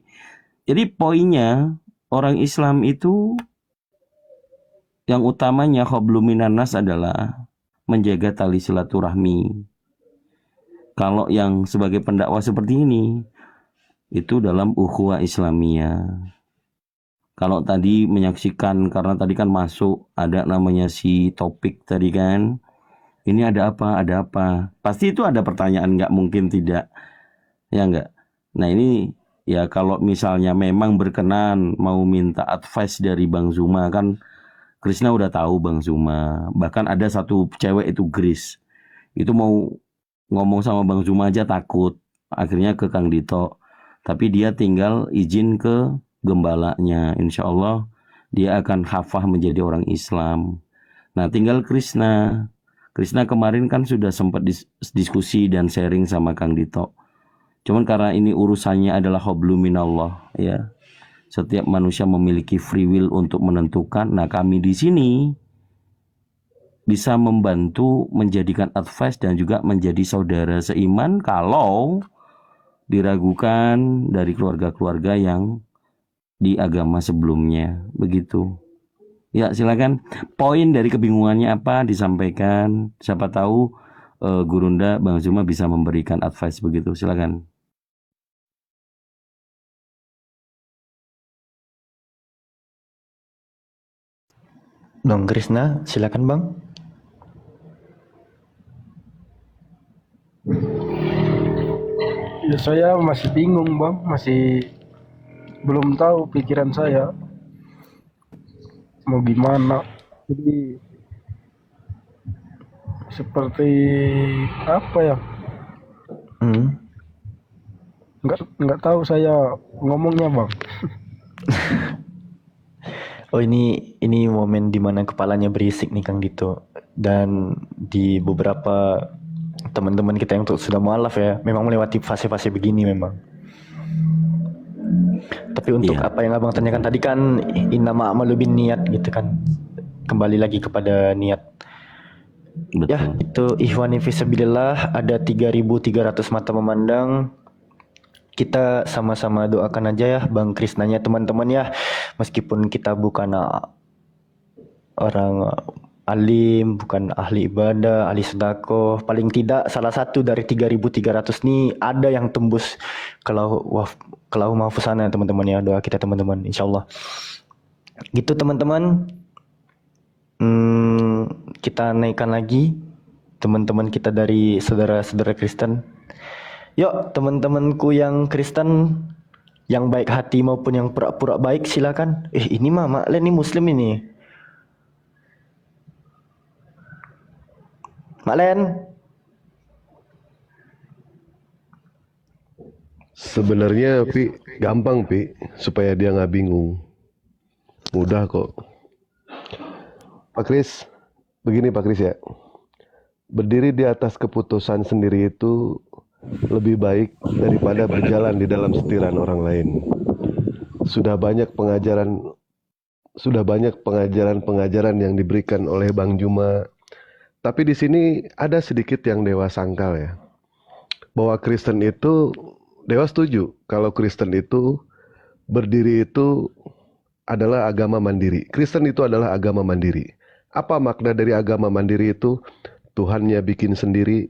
Jadi poinnya, orang Islam itu yang utamanya hablum minan nas adalah menjaga tali silaturahmi. Kalau yang sebagai pendakwah seperti ini, itu dalam ukhuwah Islamiyah. Kalau tadi menyaksikan, karena tadi kan masuk, ada namanya si topik tadi kan, ini ada apa, ada apa. Pasti itu ada pertanyaan, nggak mungkin tidak. Ya nggak? Nah ini, ya kalau misalnya memang berkenan mau minta advice dari Bang Zuma, kan Krisna udah tahu Bang Zuma. Bahkan ada satu cewek itu Gris. Itu mau ngomong sama Bang Zuma aja takut. Akhirnya ke Kang Dito. Tapi dia tinggal izin ke gembalanya. Insya Allah dia akan hafah menjadi orang Islam. Nah tinggal Krisna. Krisna kemarin kan sudah sempat diskusi dan sharing sama Kang Dito. Cuman karena ini urusannya adalah hablum minallah ya. Setiap manusia memiliki free will untuk menentukan. Nah kami di sini bisa membantu menjadikan advice dan juga menjadi saudara seiman kalau diragukan dari keluarga-keluarga yang di agama sebelumnya, begitu. Ya silakan. Poin dari kebingungannya apa disampaikan. Siapa tahu Gurunda Bang Zuma bisa memberikan advice begitu. Silakan. Bang Krisna, silakan Bang. Ya saya masih bingung bang, masih belum tahu pikiran saya mau gimana. Jadi seperti apa ya? Hmm. Nggak tahu saya ngomongnya bang. Oh ini momen dimana kepalanya berisik nih Kang Dito. Dan di beberapa teman-teman kita yang sudah mualaf ya, memang melewati fase-fase begini memang. Tapi untuk Iya. apa yang abang tanyakan tadi kan innama a'malu binniyat gitu kan. Kembali lagi kepada niat. Betul. Ya, itu ikhwani fisabilillah, ada 3.300 mata memandang. Kita sama-sama doakan aja ya Bang Krisnanya teman-teman ya. Meskipun kita bukan orang alim, bukan ahli ibadah, ahli sedekah, paling tidak salah satu dari 3.300 nih ada yang tembus ke lauh mahfuz sana teman-teman ya. Doa kita teman-teman insyaallah. Gitu teman-teman. Kita naikkan lagi teman-teman kita dari saudara-saudara Kristen. Yuk teman-temanku yang Kristen, yang baik hati maupun yang pura-pura baik silakan. Ini mah Maklen nih muslim ini. Maklen. Sebenarnya Pi gampang Pi supaya dia nggak bingung. Mudah kok. Pak Kris, begini Pak Kris ya. Berdiri di atas keputusan sendiri itu lebih baik daripada berjalan di dalam setiran orang lain. Sudah banyak pengajaran yang diberikan oleh Bang Juma. Tapi di sini ada sedikit yang Dewa sangkal ya. Bahwa Kristen itu, Dewa setuju kalau Kristen itu berdiri itu adalah agama mandiri. Kristen itu adalah agama mandiri. Apa makna dari agama mandiri itu? Tuhannya bikin sendiri,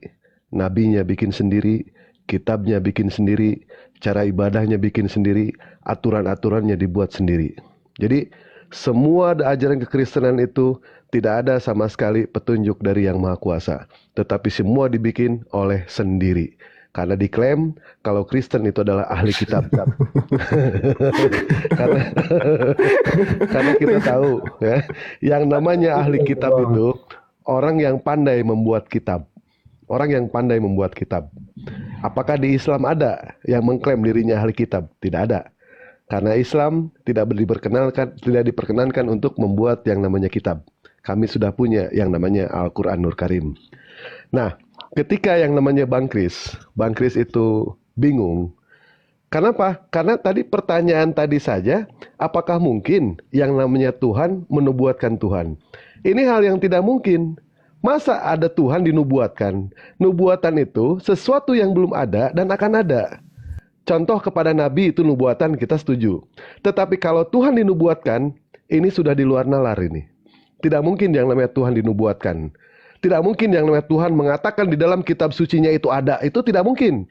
nabinya bikin sendiri, kitabnya bikin sendiri, cara ibadahnya bikin sendiri, aturan-aturannya dibuat sendiri. Jadi semua ajaran kekristenan itu tidak ada sama sekali petunjuk dari Yang Maha Kuasa, tetapi semua dibikin oleh sendiri. Karena diklaim kalau Kristen itu adalah ahli kitab. karena kita tahu ya, yang namanya ahli kitab itu orang yang pandai membuat kitab. Orang yang pandai membuat kitab. Apakah di Islam ada yang mengklaim dirinya ahli kitab? Tidak ada. Karena Islam tidak diperkenankan untuk membuat yang namanya kitab. Kami sudah punya yang namanya Al-Quran Nur Karim. Nah, ketika yang namanya Bang Kris itu bingung. Kenapa? Karena tadi pertanyaan tadi saja, apakah mungkin yang namanya Tuhan menubuatkan Tuhan? Ini hal yang tidak mungkin. Masa ada Tuhan dinubuatkan? Nubuatan itu sesuatu yang belum ada dan akan ada. Contoh kepada Nabi itu nubuatan, kita setuju. Tetapi kalau Tuhan dinubuatkan, ini sudah di luar nalar ini. Tidak mungkin yang namanya Tuhan dinubuatkan. Tidak mungkin yang namanya Tuhan mengatakan di dalam kitab sucinya itu ada. Itu tidak mungkin.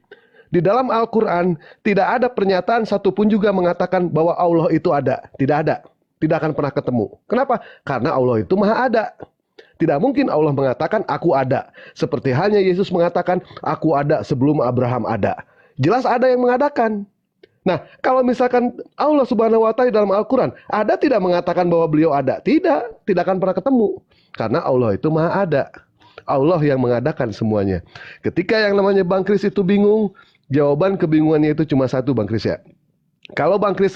Di dalam Al-Quran tidak ada pernyataan satupun juga mengatakan bahwa Allah itu ada. Tidak ada. Tidak akan pernah ketemu. Kenapa? Karena Allah itu maha ada. Tidak mungkin Allah mengatakan aku ada. Seperti halnya Yesus mengatakan aku ada sebelum Abraham ada. Jelas ada yang mengadakan. Nah, kalau misalkan Allah Subhanahu wa Ta'ala dalam Al-Quran ada tidak mengatakan bahwa beliau ada? Tidak akan pernah ketemu. Karena Allah itu maha ada. Allah yang mengadakan semuanya. Ketika yang namanya Bang Kris itu bingung, jawaban kebingungannya itu cuma satu, Bang Kris ya. Kalau Bang Kris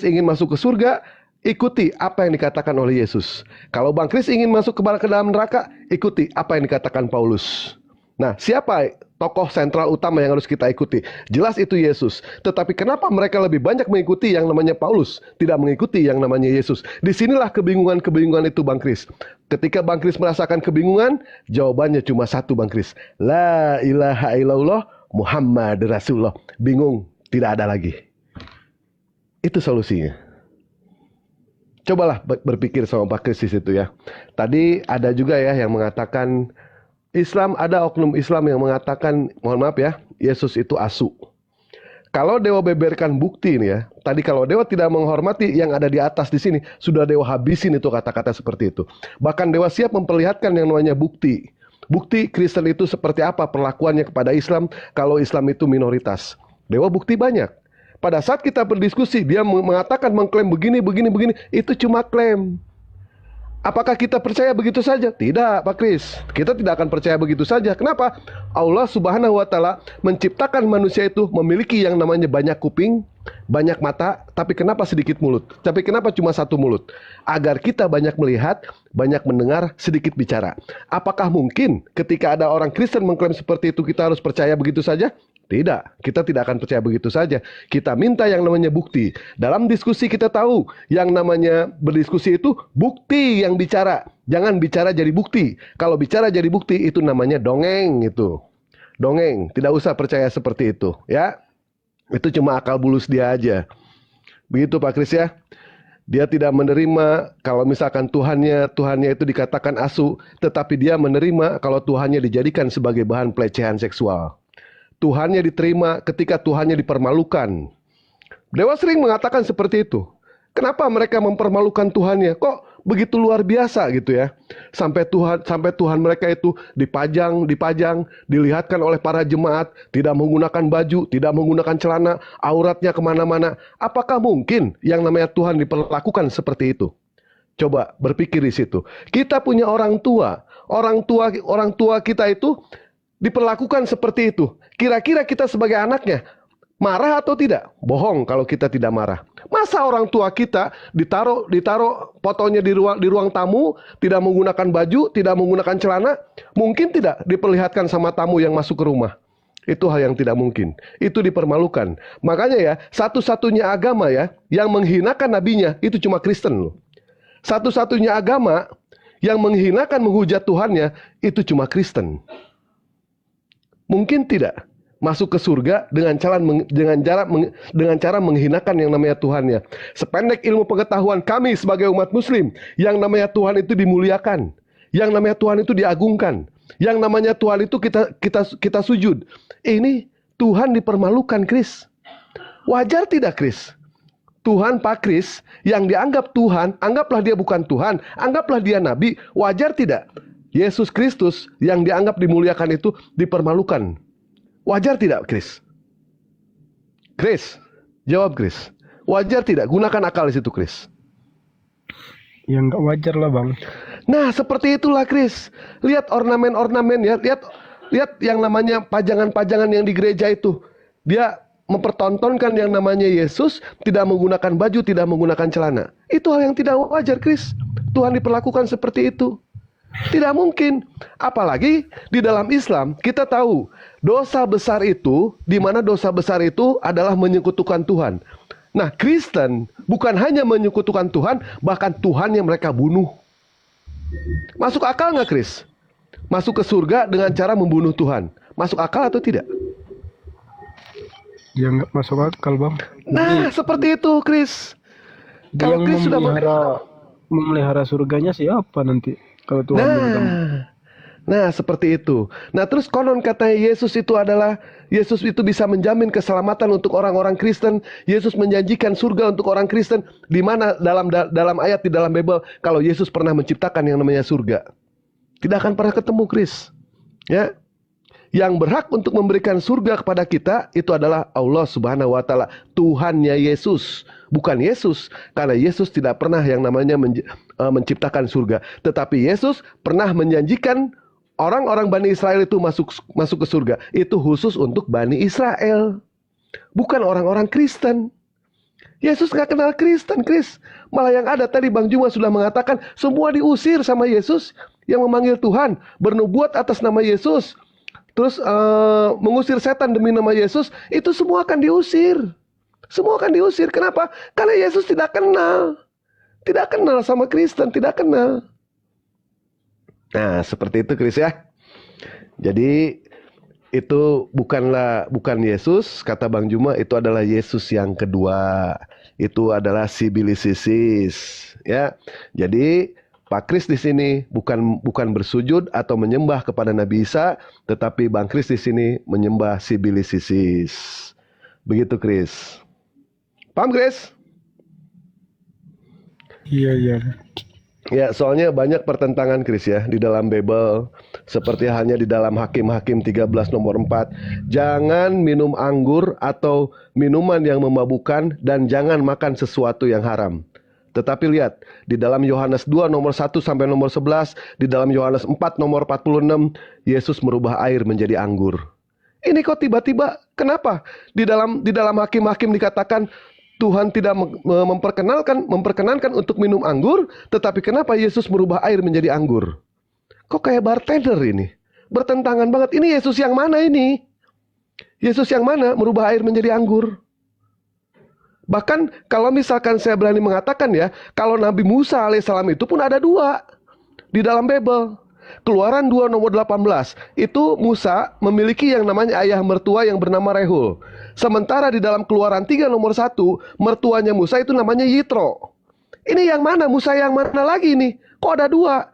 ingin masuk ke surga, ikuti apa yang dikatakan oleh Yesus. Kalau Bang Kris ingin masuk ke dalam neraka, ikuti apa yang dikatakan Paulus. Nah, siapa tokoh sentral utama yang harus kita ikuti? Jelas itu Yesus. Tetapi kenapa mereka lebih banyak mengikuti yang namanya Paulus, tidak mengikuti yang namanya Yesus? Disinilah kebingungan itu, Bang Kris. Ketika Bang Kris merasakan kebingungan, jawabannya cuma satu, Bang Kris. La ilaha illallah Muhammad Rasulullah. Bingung, tidak ada lagi. Itu solusinya. Cobalah berpikir sama Pak Kris di situ ya. Tadi ada juga ya yang mengatakan Islam, ada oknum Islam yang mengatakan, mohon maaf ya, Yesus itu asu. Kalau Dewa beberkan bukti nih ya, tadi kalau Dewa tidak menghormati yang ada di atas di sini, sudah Dewa habisin itu kata-kata seperti itu. Bahkan Dewa siap memperlihatkan yang namanya bukti. Bukti Kristen itu seperti apa perlakuannya kepada Islam kalau Islam itu minoritas. Dewa bukti banyak. Pada saat kita berdiskusi, dia mengatakan, mengklaim begini, itu cuma klaim. Apakah kita percaya begitu saja? Tidak, Pak Kris. Kita tidak akan percaya begitu saja. Kenapa? Allah Subhanahu wa Ta'ala menciptakan manusia itu memiliki yang namanya banyak kuping, banyak mata, tapi kenapa sedikit mulut? Tapi kenapa cuma satu mulut? Agar kita banyak melihat, banyak mendengar, sedikit bicara. Apakah mungkin ketika ada orang Kristen mengklaim seperti itu kita harus percaya begitu saja? Tidak, kita tidak akan percaya begitu saja. Kita minta yang namanya bukti. Dalam diskusi kita tahu yang namanya berdiskusi itu bukti yang bicara. Jangan bicara jadi bukti. Kalau bicara jadi bukti itu namanya dongeng itu. Dongeng, tidak usah percaya seperti itu ya. Itu cuma akal bulus dia aja. Begitu Pak Kris ya. Dia tidak menerima kalau misalkan Tuhannya itu dikatakan asu, tetapi dia menerima kalau Tuhannya dijadikan sebagai bahan pelecehan seksual. Tuhannya diterima ketika Tuhannya dipermalukan. Dewa sering mengatakan seperti itu. Kenapa mereka mempermalukan Tuhannya? Kok begitu luar biasa gitu ya? Sampai Tuhan mereka itu dipajang, dilihatkan oleh para jemaat, tidak menggunakan baju, tidak menggunakan celana, auratnya kemana-mana. Apakah mungkin yang namanya Tuhan diperlakukan seperti itu? Coba berpikir di situ. Kita punya orang tua kita itu diperlakukan seperti itu. Kira-kira kita sebagai anaknya Marah atau tidak? Bohong kalau kita tidak marah. Masa orang tua kita ditaruh fotonya di ruang tamu, tidak menggunakan baju, tidak menggunakan celana, mungkin tidak diperlihatkan sama tamu yang masuk ke rumah. Itu hal yang tidak mungkin. Itu dipermalukan. Makanya ya, satu-satunya agama ya yang menghinakan nabinya itu cuma Kristen loh. Satu-satunya agama yang menghinakan, menghujat Tuhannya itu cuma Kristen. Mungkin tidak masuk ke surga dengan cara menghinakan yang namanya Tuhannya. Sependek ilmu pengetahuan kami sebagai umat muslim, yang namanya Tuhan itu dimuliakan, yang namanya Tuhan itu diagungkan, yang namanya Tuhan itu kita sujud. Ini Tuhan dipermalukan, Kris. Wajar tidak, Kris? Tuhan Pak Kris yang dianggap Tuhan, anggaplah dia bukan Tuhan, anggaplah dia nabi, wajar tidak? Yesus Kristus yang dianggap dimuliakan itu dipermalukan. Wajar tidak, Kris? Kris, jawab, Kris. Wajar tidak? Gunakan akal di situ, Kris. Ya nggak wajar lah, Bang. Nah, seperti itulah, Kris. Lihat ornamen-ornamen ya. Lihat yang namanya pajangan-pajangan yang di gereja itu. Dia mempertontonkan yang namanya Yesus tidak menggunakan baju, tidak menggunakan celana. Itu hal yang tidak wajar, Kris. Tuhan diperlakukan seperti itu. Tidak mungkin. Apalagi di dalam Islam kita tahu dosa besar itu, di mana dosa besar itu adalah menyekutukan Tuhan. Nah, Kristen bukan hanya menyekutukan Tuhan, bahkan Tuhan yang mereka bunuh. Masuk akal nggak, Kris? Masuk ke surga dengan cara membunuh Tuhan. Masuk akal atau tidak? Ya nggak masuk akal, Bang. Nah, seperti itu, Kris. Kalau Yang Kris sudah memelihara surganya siapa nanti? Kalau Tuhan bilang. Nah, seperti itu. Nah, terus konon katanya Yesus itu bisa menjamin keselamatan untuk orang-orang Kristen. Yesus menjanjikan surga untuk orang Kristen. Di mana dalam ayat di dalam Bible kalau Yesus pernah menciptakan yang namanya surga? Tidak akan pernah ketemu, Kris. Ya. Yang berhak untuk memberikan surga kepada kita itu adalah Allah Subhanahu wa taala, Tuhannya Yesus, bukan Yesus, karena Yesus tidak pernah yang namanya menciptakan surga, tetapi Yesus pernah menjanjikan orang-orang Bani Israel itu masuk ke surga. Itu khusus untuk Bani Israel, bukan orang-orang Kristen. Yesus nggak kenal Kristen, Kris. Malah yang ada tadi Bang Juma sudah mengatakan semua diusir sama Yesus yang memanggil Tuhan, bernubuat atas nama Yesus. Terus mengusir setan demi nama Yesus, itu semua akan diusir. Semua akan diusir. Kenapa? Karena Yesus tidak kenal. Tidak kenal sama Kristen, tidak kenal. Nah, seperti itu, Kris ya. Jadi itu bukan Yesus, kata Bang Juma, itu adalah Yesus yang kedua. Itu adalah Sibilisisis, ya. Jadi Pak Kris di sini bukan bersujud atau menyembah kepada Nabi Isa, tetapi Bang Kris di sini menyembah Sibilisisis. Begitu, Kris. Paham, Kris? Iya. Ya, soalnya banyak pertentangan, Kris ya, di dalam Bible. Seperti halnya di dalam Hakim-Hakim 13 nomor 4. Jangan minum anggur atau minuman yang memabukkan, dan jangan makan sesuatu yang haram. Tetapi lihat, di dalam Yohanes 2 nomor 1 sampai nomor 11, di dalam Yohanes 4 nomor 46, Yesus merubah air menjadi anggur. Ini kok tiba-tiba, kenapa? Di dalam Hakim-Hakim dikatakan Tuhan tidak memperkenankan untuk minum anggur, tetapi kenapa Yesus merubah air menjadi anggur? Kok kayak bartender ini? Bertentangan banget. Ini Yesus yang mana ini? Yesus yang mana merubah air menjadi anggur? Bahkan kalau misalkan saya berani mengatakan ya, kalau Nabi Musa alaihissalam itu pun ada dua di dalam Bible. Keluaran 2 nomor 18, itu Musa memiliki yang namanya ayah mertua yang bernama Rehul. Sementara di dalam Keluaran 3 nomor 1, mertuanya Musa itu namanya Yitro. Ini yang mana? Musa yang mana lagi nih? Kok ada dua?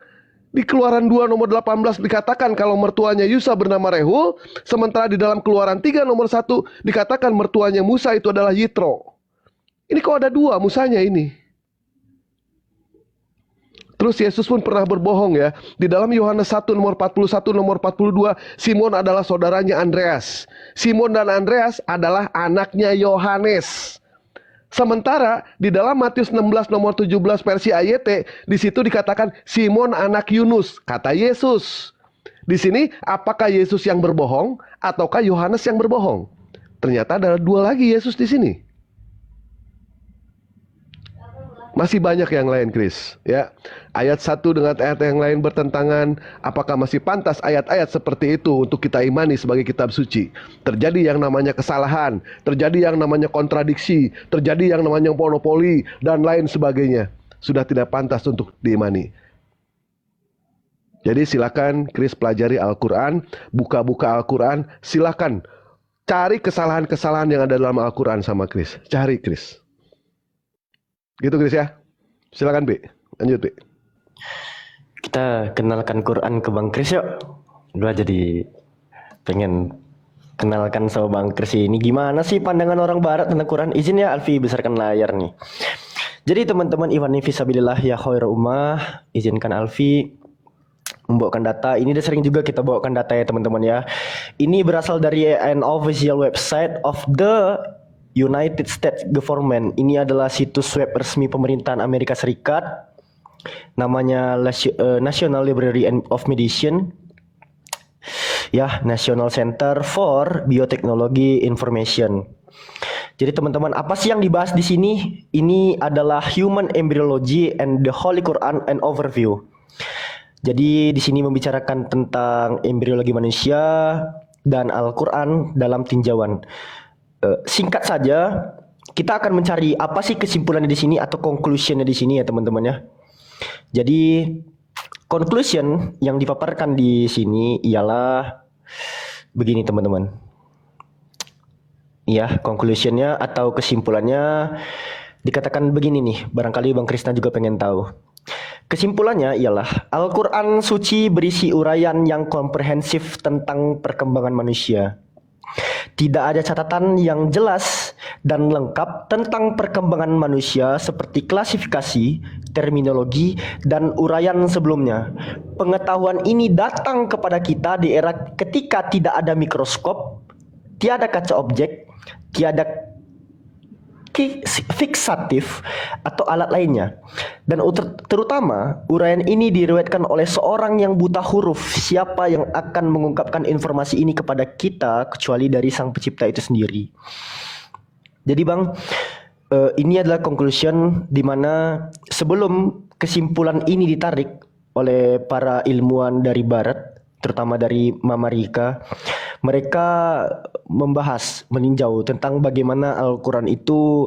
Di Keluaran 2 nomor 18 dikatakan kalau mertuanya Yusa bernama Rehul, sementara di dalam Keluaran 3 nomor 1 dikatakan mertuanya Musa itu adalah Yitro. Ini kok ada dua Musanya ini? Terus Yesus pun pernah berbohong ya. Di dalam Yohanes 1 nomor 41 nomor 42, Simon adalah saudaranya Andreas. Simon dan Andreas adalah anaknya Yohanes. Sementara di dalam Matius 16 nomor 17 versi AYT, di situ dikatakan Simon anak Yunus, kata Yesus. Di sini apakah Yesus yang berbohong ataukah Yohanes yang berbohong? Ternyata ada dua lagi Yesus di sini. Masih banyak yang lain, Chris. Ya, ayat satu dengan ayat yang lain bertentangan. Apakah masih pantas ayat-ayat seperti itu untuk kita imani sebagai kitab suci? Terjadi yang namanya kesalahan, terjadi yang namanya kontradiksi, terjadi yang namanya monopoli, dan lain sebagainya. Sudah tidak pantas untuk diimani. Jadi silakan Chris pelajari Al-Quran, buka-buka Al-Quran, silakan cari kesalahan-kesalahan yang ada dalam Al-Quran sama Chris. Cari Chris. Gitu Chris ya. Silakan B. Lanjut B. Kita kenalkan Quran ke Bang Kris yuk. Gua jadi pengen kenalkan sama Bang Kris ini gimana sih pandangan orang barat tentang Quran. Izin ya Alfi besarkan layar nih. Jadi teman-teman Iwan Fisabilillah ya khairul ummah, izinkan Alfi membawakan data. Ini udah sering juga kita bawakan data ya teman-teman ya. Ini berasal dari an official website of the United States Government. Ini adalah situs web resmi pemerintahan Amerika Serikat. Namanya National Library of Medicine. Ya, National Center for Biotechnology Information. Jadi teman-teman, apa sih yang dibahas di sini? Ini adalah Human Embryology and the Holy Quran and Overview. Jadi di sini membicarakan tentang embriologi manusia dan Al-Quran dalam tinjauan. Singkat saja, kita akan mencari apa sih kesimpulannya di sini atau conclusionnya di sini ya teman-teman ya. Jadi conclusion yang dipaparkan di sini ialah begini teman-teman. Ya, conclusionnya atau kesimpulannya dikatakan begini nih. Barangkali Bang Krisna juga pengen tahu. Kesimpulannya ialah Al-Quran suci berisi uraian yang komprehensif tentang perkembangan manusia. Tidak ada catatan yang jelas dan lengkap tentang perkembangan manusia seperti klasifikasi, terminologi, dan uraian sebelumnya. Pengetahuan ini datang kepada kita di era ketika tidak ada mikroskop, tiada kaca objek, tiada fiksatif atau alat lainnya. Dan terutama uraian ini diriwayatkan oleh seorang yang buta huruf. Siapa yang akan mengungkapkan informasi ini kepada kita kecuali dari sang pencipta itu sendiri. Jadi Bang, ini adalah conclusion di mana sebelum kesimpulan ini ditarik oleh para ilmuwan dari barat, terutama dari Amerika, mereka membahas, meninjau tentang bagaimana Al-Quran itu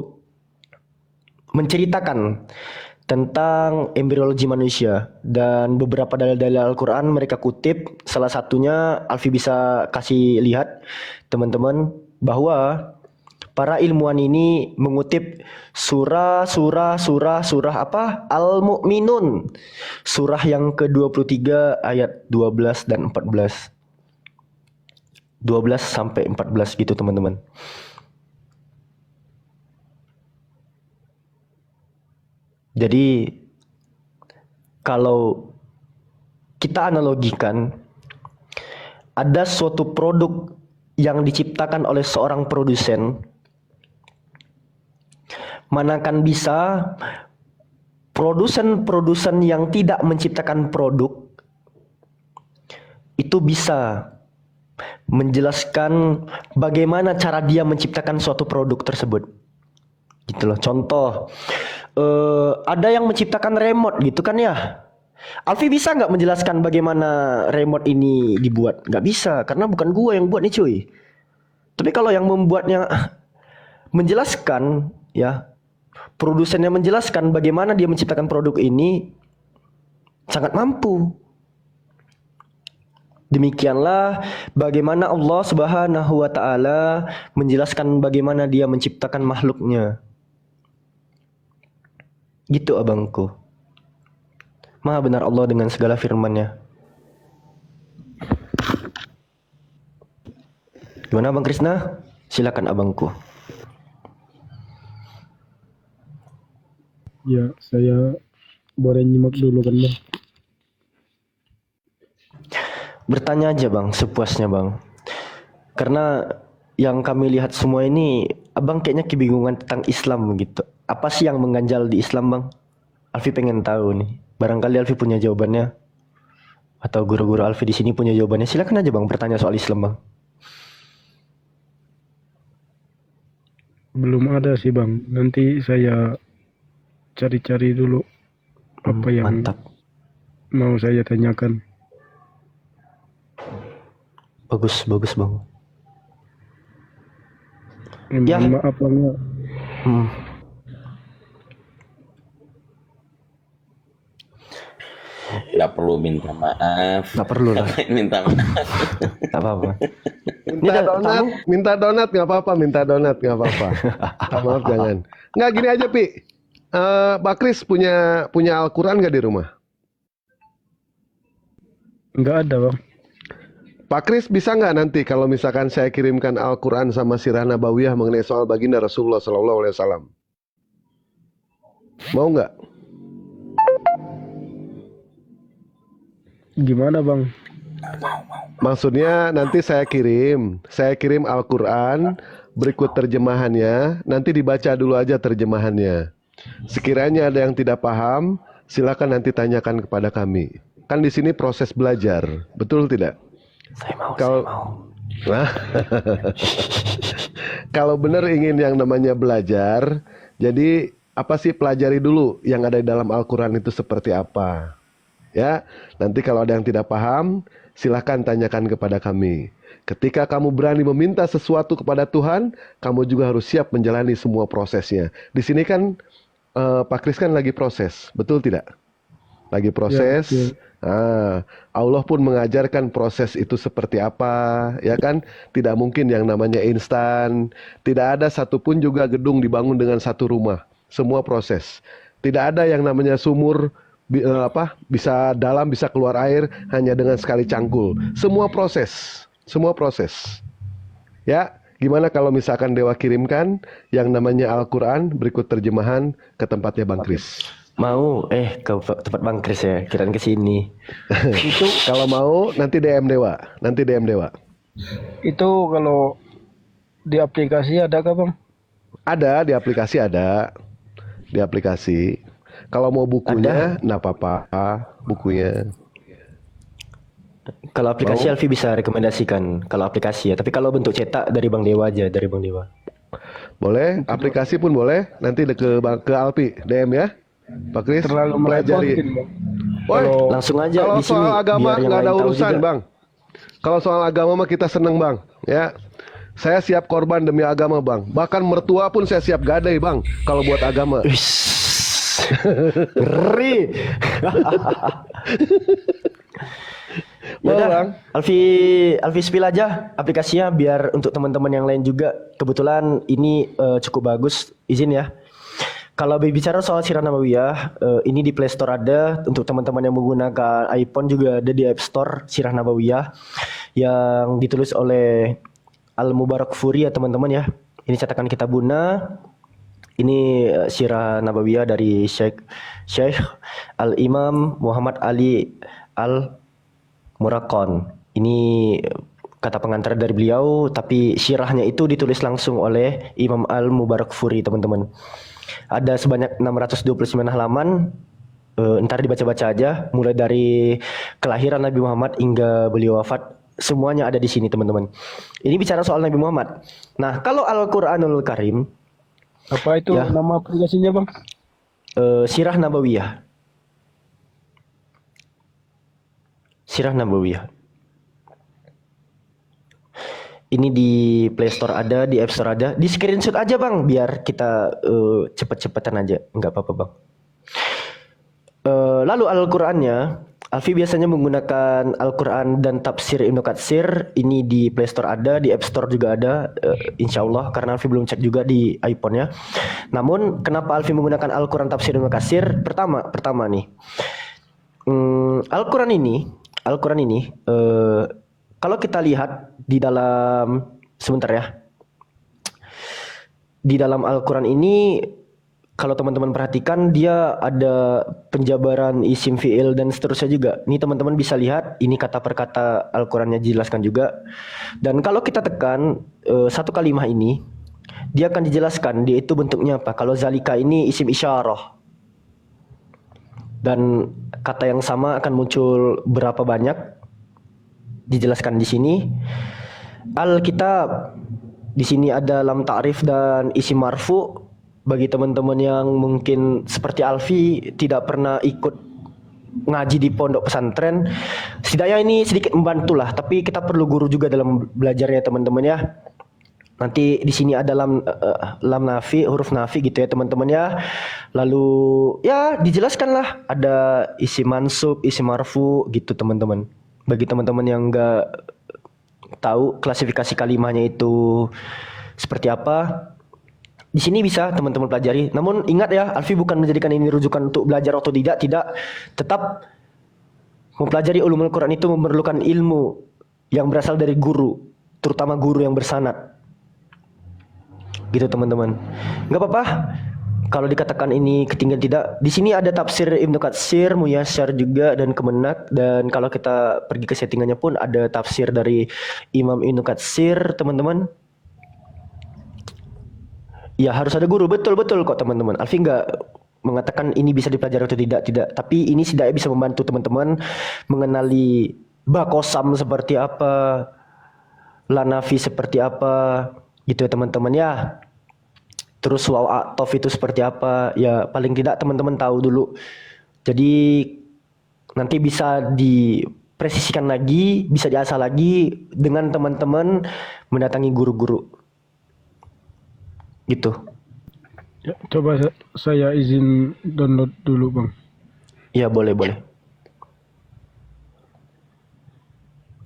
menceritakan tentang embriologi manusia. Dan beberapa dalil-dalil Al-Quran mereka kutip. Salah satunya Alfi bisa kasih lihat teman-teman bahwa para ilmuwan ini mengutip surah apa? Al-Mu'minun. Surah yang ke-23 ayat 12 dan 14. 12 sampai 14 gitu teman-teman. Jadi kalau kita analogikan ada suatu produk yang diciptakan oleh seorang produsen, mana akan bisa produsen-produsen yang tidak menciptakan produk itu bisa menjelaskan bagaimana cara dia menciptakan suatu produk tersebut. Gitu loh. Contoh, ada yang menciptakan remote gitu kan ya. Alfi bisa nggak menjelaskan bagaimana remote ini dibuat? Nggak bisa, karena bukan gua yang buat nih cuy. Tapi kalau yang membuatnya menjelaskan ya, produsennya menjelaskan bagaimana dia menciptakan produk ini, sangat mampu. Demikianlah bagaimana Allah Subhanahu wa taala menjelaskan bagaimana dia menciptakan makhluknya. Gitu abangku. Maha benar Allah dengan segala firman-Nya. Gimana Bang Krisna? Silakan abangku. Ya, saya boleh nyimak dulu kan Bang. Bertanya aja Bang, sepuasnya Bang. Karena yang kami lihat semua ini, abang kayaknya kebingungan tentang Islam gitu. Apa sih yang mengganjal di Islam Bang? Alfi pengen tahu nih. Barangkali Alfi punya jawabannya. Atau guru-guru Alfi di sini punya jawabannya. Silakan aja Bang bertanya soal Islam Bang. Belum ada sih bang. Nanti saya cari-cari dulu apa yang Mantap. mau saya tanyakan. Bagus, bagus bang. Ya. Mohon maaf bang ya. Hmm. Nggak perlu minta maaf. Nggak perlu lah. Minta maaf. Nggak apa-apa. Minta donat nggak apa-apa, minta donat nggak apa-apa. Maaf jangan. Nggak gini aja Pi. Pak Kris punya Al-Quran nggak di rumah? Nggak ada bang. Pak Kris bisa nggak nanti kalau misalkan saya kirimkan Al-Quran sama sirah nabawiyah mengenai soal baginda Rasulullah SAW? Mau nggak? Gimana bang? Maksudnya nanti saya kirim Al-Quran berikut terjemahannya, nanti dibaca dulu aja terjemahannya. Sekiranya ada yang tidak paham, silakan nanti tanyakan kepada kami. Kan di sini proses belajar, betul tidak? Saya mau. Nah, kalau benar ingin yang namanya belajar, jadi apa sih pelajari dulu yang ada di dalam Al-Quran itu seperti apa. Ya, nanti kalau ada yang tidak paham, silahkan tanyakan kepada kami. Ketika kamu berani meminta sesuatu kepada Tuhan, kamu juga harus siap menjalani semua prosesnya. Di sini kan Pak Kris kan lagi proses, betul tidak? Lagi proses. Ya. Nah, Allah pun mengajarkan proses itu seperti apa, ya kan? Tidak mungkin yang namanya instan. Tidak ada satupun juga gedung dibangun dengan satu rumah. Semua proses. Tidak ada yang namanya sumur bisa dalam bisa keluar air hanya dengan sekali cangkul. Semua proses. Ya, gimana kalau misalkan Dewa kirimkan yang namanya Al-Quran berikut terjemahan ke tempatnya Bang Kris? Mau ke tempat Bang Kris ya, kirain ke sini. Itu kalau mau nanti DM Dewa. Itu kalau di aplikasi ada kah bang? Ada di aplikasi ada. Di aplikasi. Kalau mau bukunya, nggak apa-apa bukunya. Kalau aplikasi Alfi bisa rekomendasikan kalau aplikasi ya, tapi kalau bentuk cetak dari Bang Dewa aja, dari Bang Dewa. Boleh, aplikasi pun boleh. Nanti ke Alpi DM ya. Pak Kris Terlalu pelajari. merepotin bang. Woi, Langsung aja kalau di sini. soal agama biar yang nggak ada lain tahu urusan juga. Bang. Kalau soal agama mah kita seneng Bang. Ya, saya siap korban demi agama Bang. Bahkan mertua pun saya siap gadai Bang. Kalau buat agama. Wiss. Ngeri. Mau, Bang? Alfi spill aja aplikasinya biar untuk teman-teman yang lain juga. Kebetulan ini cukup bagus, izin ya. Kalau berbicara soal Sirah Nabawiyah, ini di Play Store ada. Untuk teman-teman yang menggunakan iPhone juga ada di App Store Sirah Nabawiyah yang ditulis oleh Al-Mubarak Furi ya teman-teman ya. Ini cetakan kitab Buna. Ini Sirah Nabawiyah dari Syekh Al-Imam Muhammad Ali Al-Murakon. Ini kata pengantar dari beliau, tapi syirahnya itu ditulis langsung oleh Imam Al-Mubarak Furi teman-teman. Ada sebanyak 629 halaman. Ntar dibaca-baca aja, mulai dari kelahiran Nabi Muhammad hingga beliau wafat. Semuanya ada di sini teman-teman. Ini bicara soal Nabi Muhammad. Nah, kalau Al-Quranul Karim, Apa itu Ya. nama aplikasinya bang? Sirah Nabawiyah. Sirah Nabawiyah. Ini di Play Store ada, di App Store ada. Di screenshot aja bang, biar kita cepet-cepetan aja. Nggak apa-apa bang. Lalu Al-Qurannya, Alfi biasanya menggunakan Al-Quran dan Tafsir Ibnu Katsir. Ini di Play Store ada, di App Store juga ada, insya Allah. Karena Alfi belum cek juga di iPhone-nya. Namun kenapa Alfi menggunakan Al-Quran Tafsir Ibnu Katsir? Pertama nih, Al-Quran ini, kalau kita lihat di dalam, sebentar ya, di dalam Al-Quran ini, kalau teman-teman perhatikan dia ada penjabaran isim fi'il dan seterusnya juga. Ini teman-teman bisa lihat, ini kata per kata Al-Qurannya dijelaskan juga. Dan kalau kita tekan satu kalimah ini, dia akan dijelaskan dia itu bentuknya apa. Kalau zalika ini isim isyarah. Dan kata yang sama akan muncul berapa banyak, dijelaskan di sini. Alkitab di sini ada lam ta'rif dan isim marfu. Bagi teman-teman yang mungkin seperti Alfi tidak pernah ikut ngaji di pondok pesantren, setidaknya ini sedikit membantu lah. Tapi kita perlu guru juga dalam belajarnya teman-teman ya. Nanti di sini ada lam nafi, huruf nafi gitu ya teman-teman ya. Lalu ya dijelaskan lah ada isim mansub, isim marfu gitu teman-teman. Bagi teman-teman yang enggak tahu klasifikasi kalimahnya itu seperti apa, di sini bisa teman-teman pelajari. Namun ingat ya, Alfi bukan menjadikan ini rujukan untuk belajar atau tidak. Tetap mempelajari ulumul Quran itu memerlukan ilmu yang berasal dari guru, terutama guru yang bersanad. Gitu teman-teman. Nggak apa-apa kalau dikatakan ini ketinggian tidak. Di sini ada tafsir Ibnu Katsir, Muyassar juga dan Kemenak. Dan kalau kita pergi ke settingannya pun ada tafsir dari Imam Ibnu Katsir teman-teman. Ya harus ada guru, betul-betul kok teman-teman. Alfi nggak mengatakan ini bisa dipelajari atau tidak. Tapi ini setidaknya bisa membantu teman-teman mengenali bakosam seperti apa, lanafi seperti apa, gitu ya teman-teman ya. Terus waw atof itu seperti apa, ya paling tidak teman-teman tahu dulu. Jadi nanti bisa dipresisikan lagi, bisa diasah lagi dengan teman-teman mendatangi guru-guru. Gitu. Ya, coba saya izin download dulu bang. Ya boleh.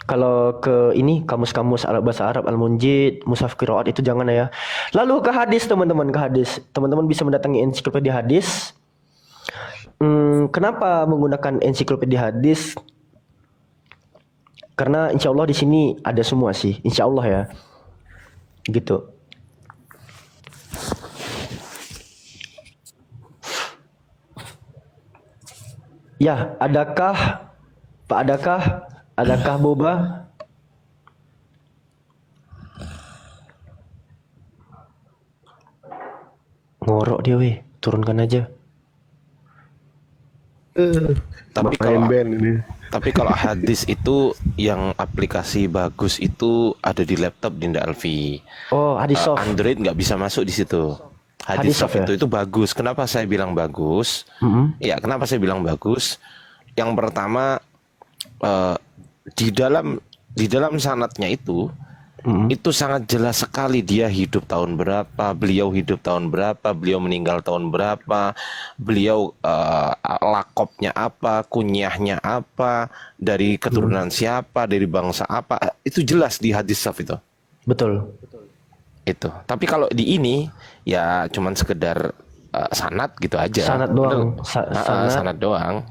Kalau ke ini kamus-kamus bahasa Arab Al-Munjid, Mushaf Qiraat itu jangan ya. Lalu ke hadis teman-teman, Teman-teman bisa mendatangi ensiklopedia hadis. Kenapa menggunakan ensiklopedia hadis? Karena insya Allah di sini ada semua sih, insya Allah ya. Gitu. Ya, adakah boba? Ngorok dia weh, turunkan aja. Tapi kalau hadis itu yang aplikasi bagus itu ada di laptop Dinda Alfi. Oh, hadis soft. Android nggak bisa masuk di situ. Hadis soft ya? itu bagus. Kenapa saya bilang bagus? Ya, kenapa saya bilang bagus? Yang pertama di dalam sanadnya itu sangat jelas sekali dia hidup tahun berapa, beliau hidup tahun berapa, beliau meninggal tahun berapa, beliau lakopnya apa, kunyahnya apa, dari keturunan siapa, dari bangsa apa, itu jelas di hadis soft itu. Betul. Itu. Tapi kalau di ini ya cuman sekedar sanad gitu aja. Sanad doang. Sanad doang.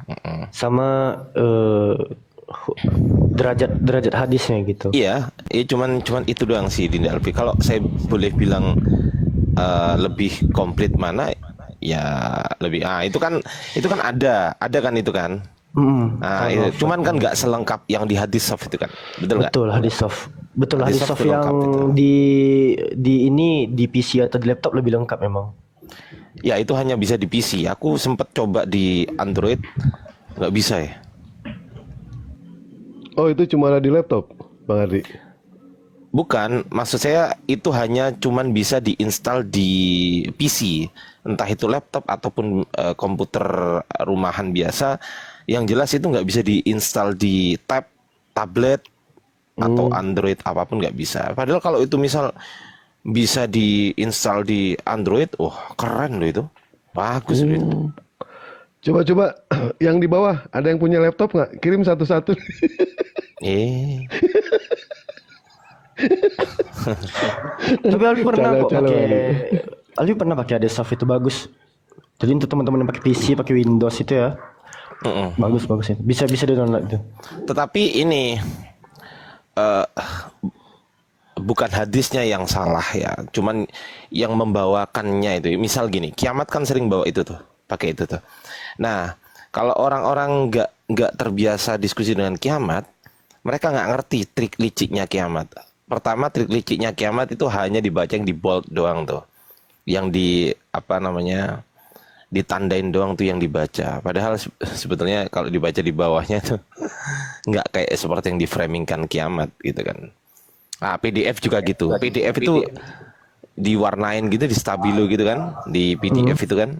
Sama derajat hadisnya gitu. Iya, cuman itu doang sih Dinda Alfi. Kalau saya boleh bilang lebih komplit mana ya lebih itu kan ada kan itu kan. Cuman kan nggak selengkap yang di hadis soft itu kan. Betul hadis soft. Betul hadis soft yang itu. di PC atau di laptop lebih lengkap memang. Ya itu hanya bisa di PC. Aku sempat coba di Android nggak bisa ya. Oh itu cuma ada di laptop, Bang Ardi? Bukan, maksud saya itu hanya cuman bisa diinstal di PC, entah itu laptop ataupun komputer rumahan biasa. Yang jelas itu nggak bisa diinstal di tablet atau Android apapun nggak bisa. Padahal kalau itu misal bisa diinstal di Android, keren loh itu, bagus loh itu. Coba yang di bawah ada yang punya laptop nggak? Kirim satu-satu. Tapi Alfi pernah pakai hadis soft itu bagus. Jadi untuk teman-teman yang pakai PC, pakai Windows itu ya. Bagus itu. Bisa di-download itu. Tetapi ini bukan hadisnya yang salah ya, cuman yang membawakannya itu. Misal gini, kiamat kan sering bawa itu tuh, pakai itu tuh. Nah, kalau orang-orang nggak terbiasa diskusi dengan kiamat, mereka nggak ngerti trik liciknya kiamat. Pertama, trik liciknya kiamat itu hanya dibaca yang di bold doang tuh, yang ditandain doang tuh yang dibaca. Padahal sebetulnya kalau dibaca di bawahnya tuh nggak kayak seperti yang diframingkan kiamat gitu kan. Ah, PDF juga gitu. PDF itu diwarnain gitu, di stabilo gitu kan, di PDF itu kan.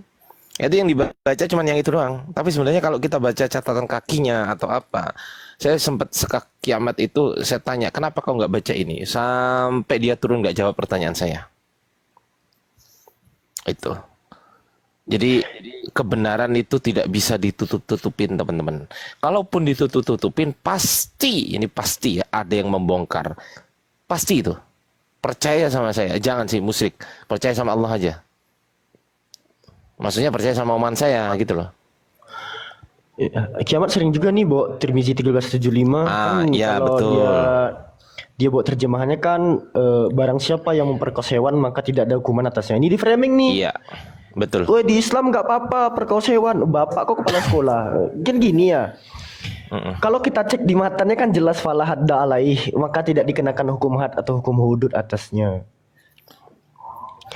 Itu yang dibaca cuman yang itu doang. Tapi sebenarnya kalau kita baca catatan kakinya atau apa, saya sempat sekak kiamat itu saya tanya, kenapa kau nggak baca ini? Sampai dia turun nggak jawab pertanyaan saya. Itu. Jadi kebenaran itu tidak bisa ditutup-tutupin teman-teman. Kalaupun ditutup-tutupin, pasti, ini pasti ya, ada yang membongkar. Pasti itu. Percaya sama saya, jangan sih musyrik. Percaya sama Allah aja. Maksudnya percaya sama omongan saya gitu loh. Kiamat sering juga nih bawa Tirmizi 1375 kan, iya, kalau betul. dia bawa terjemahannya kan barang siapa yang memperkosa hewan maka tidak ada hukuman atasnya. Ini di framing nih. Iya, betul. Woi, di Islam nggak apa-apa perkosa hewan. Bapak kok kepala sekolah. Kan gini ya. Kalau kita cek di matanya kan jelas fala hadda alaih, maka tidak dikenakan hukum had atau hukum hudud atasnya.